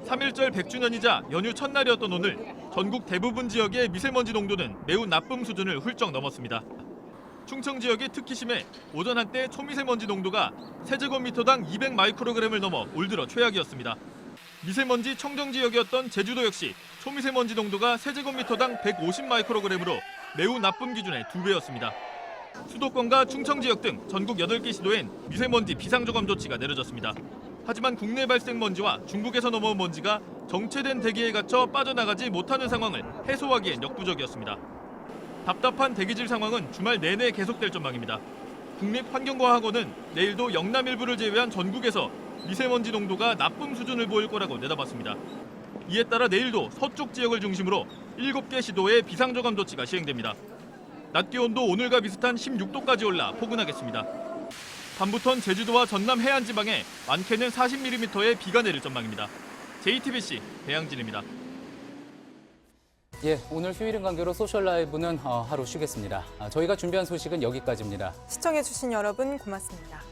3.1절 100주년이자 연휴 첫날이었던 오늘 전국 대부분 지역의 미세먼지 농도는 매우 나쁨 수준을 훌쩍 넘었습니다. 충청 지역이 특히 심해 오전 한때 초미세먼지 농도가 세제곱미터당 200 마이크로그램을 넘어 올 들어 최악이었습니다. 미세먼지 청정 지역이었던 제주도 역시 초미세먼지 농도가 세제곱미터당 150 마이크로그램으로 매우 나쁨 기준의 2배였습니다. 수도권과 충청 지역 등 전국 8개 시도엔 미세먼지 비상조감 조치가 내려졌습니다. 하지만 국내 발생 먼지와 중국에서 넘어온 먼지가 정체된 대기에 갇혀 빠져나가지 못하는 상황을 해소하기엔 역부족이었습니다. 답답한 대기질 상황은 주말 내내 계속될 전망입니다. 국립환경과학원은 내일도 영남 일부를 제외한 전국에서 미세먼지 농도가 나쁨 수준을 보일 거라고 내다봤습니다. 이에 따라 내일도 서쪽 지역을 중심으로 7개 시도에 비상저감 조치가 시행됩니다. 낮 기온도 오늘과 비슷한 16도까지 올라 포근하겠습니다. 밤부턴 제주도와 전남 해안 지방에 많게는 40mm의 비가 내릴 전망입니다. JTBC 배양진입니다. 예, 오늘 휴일인 관계로 소셜 라이브는 하루 쉬겠습니다. 저희가 준비한 소식은 여기까지입니다. 시청해주신 여러분 고맙습니다.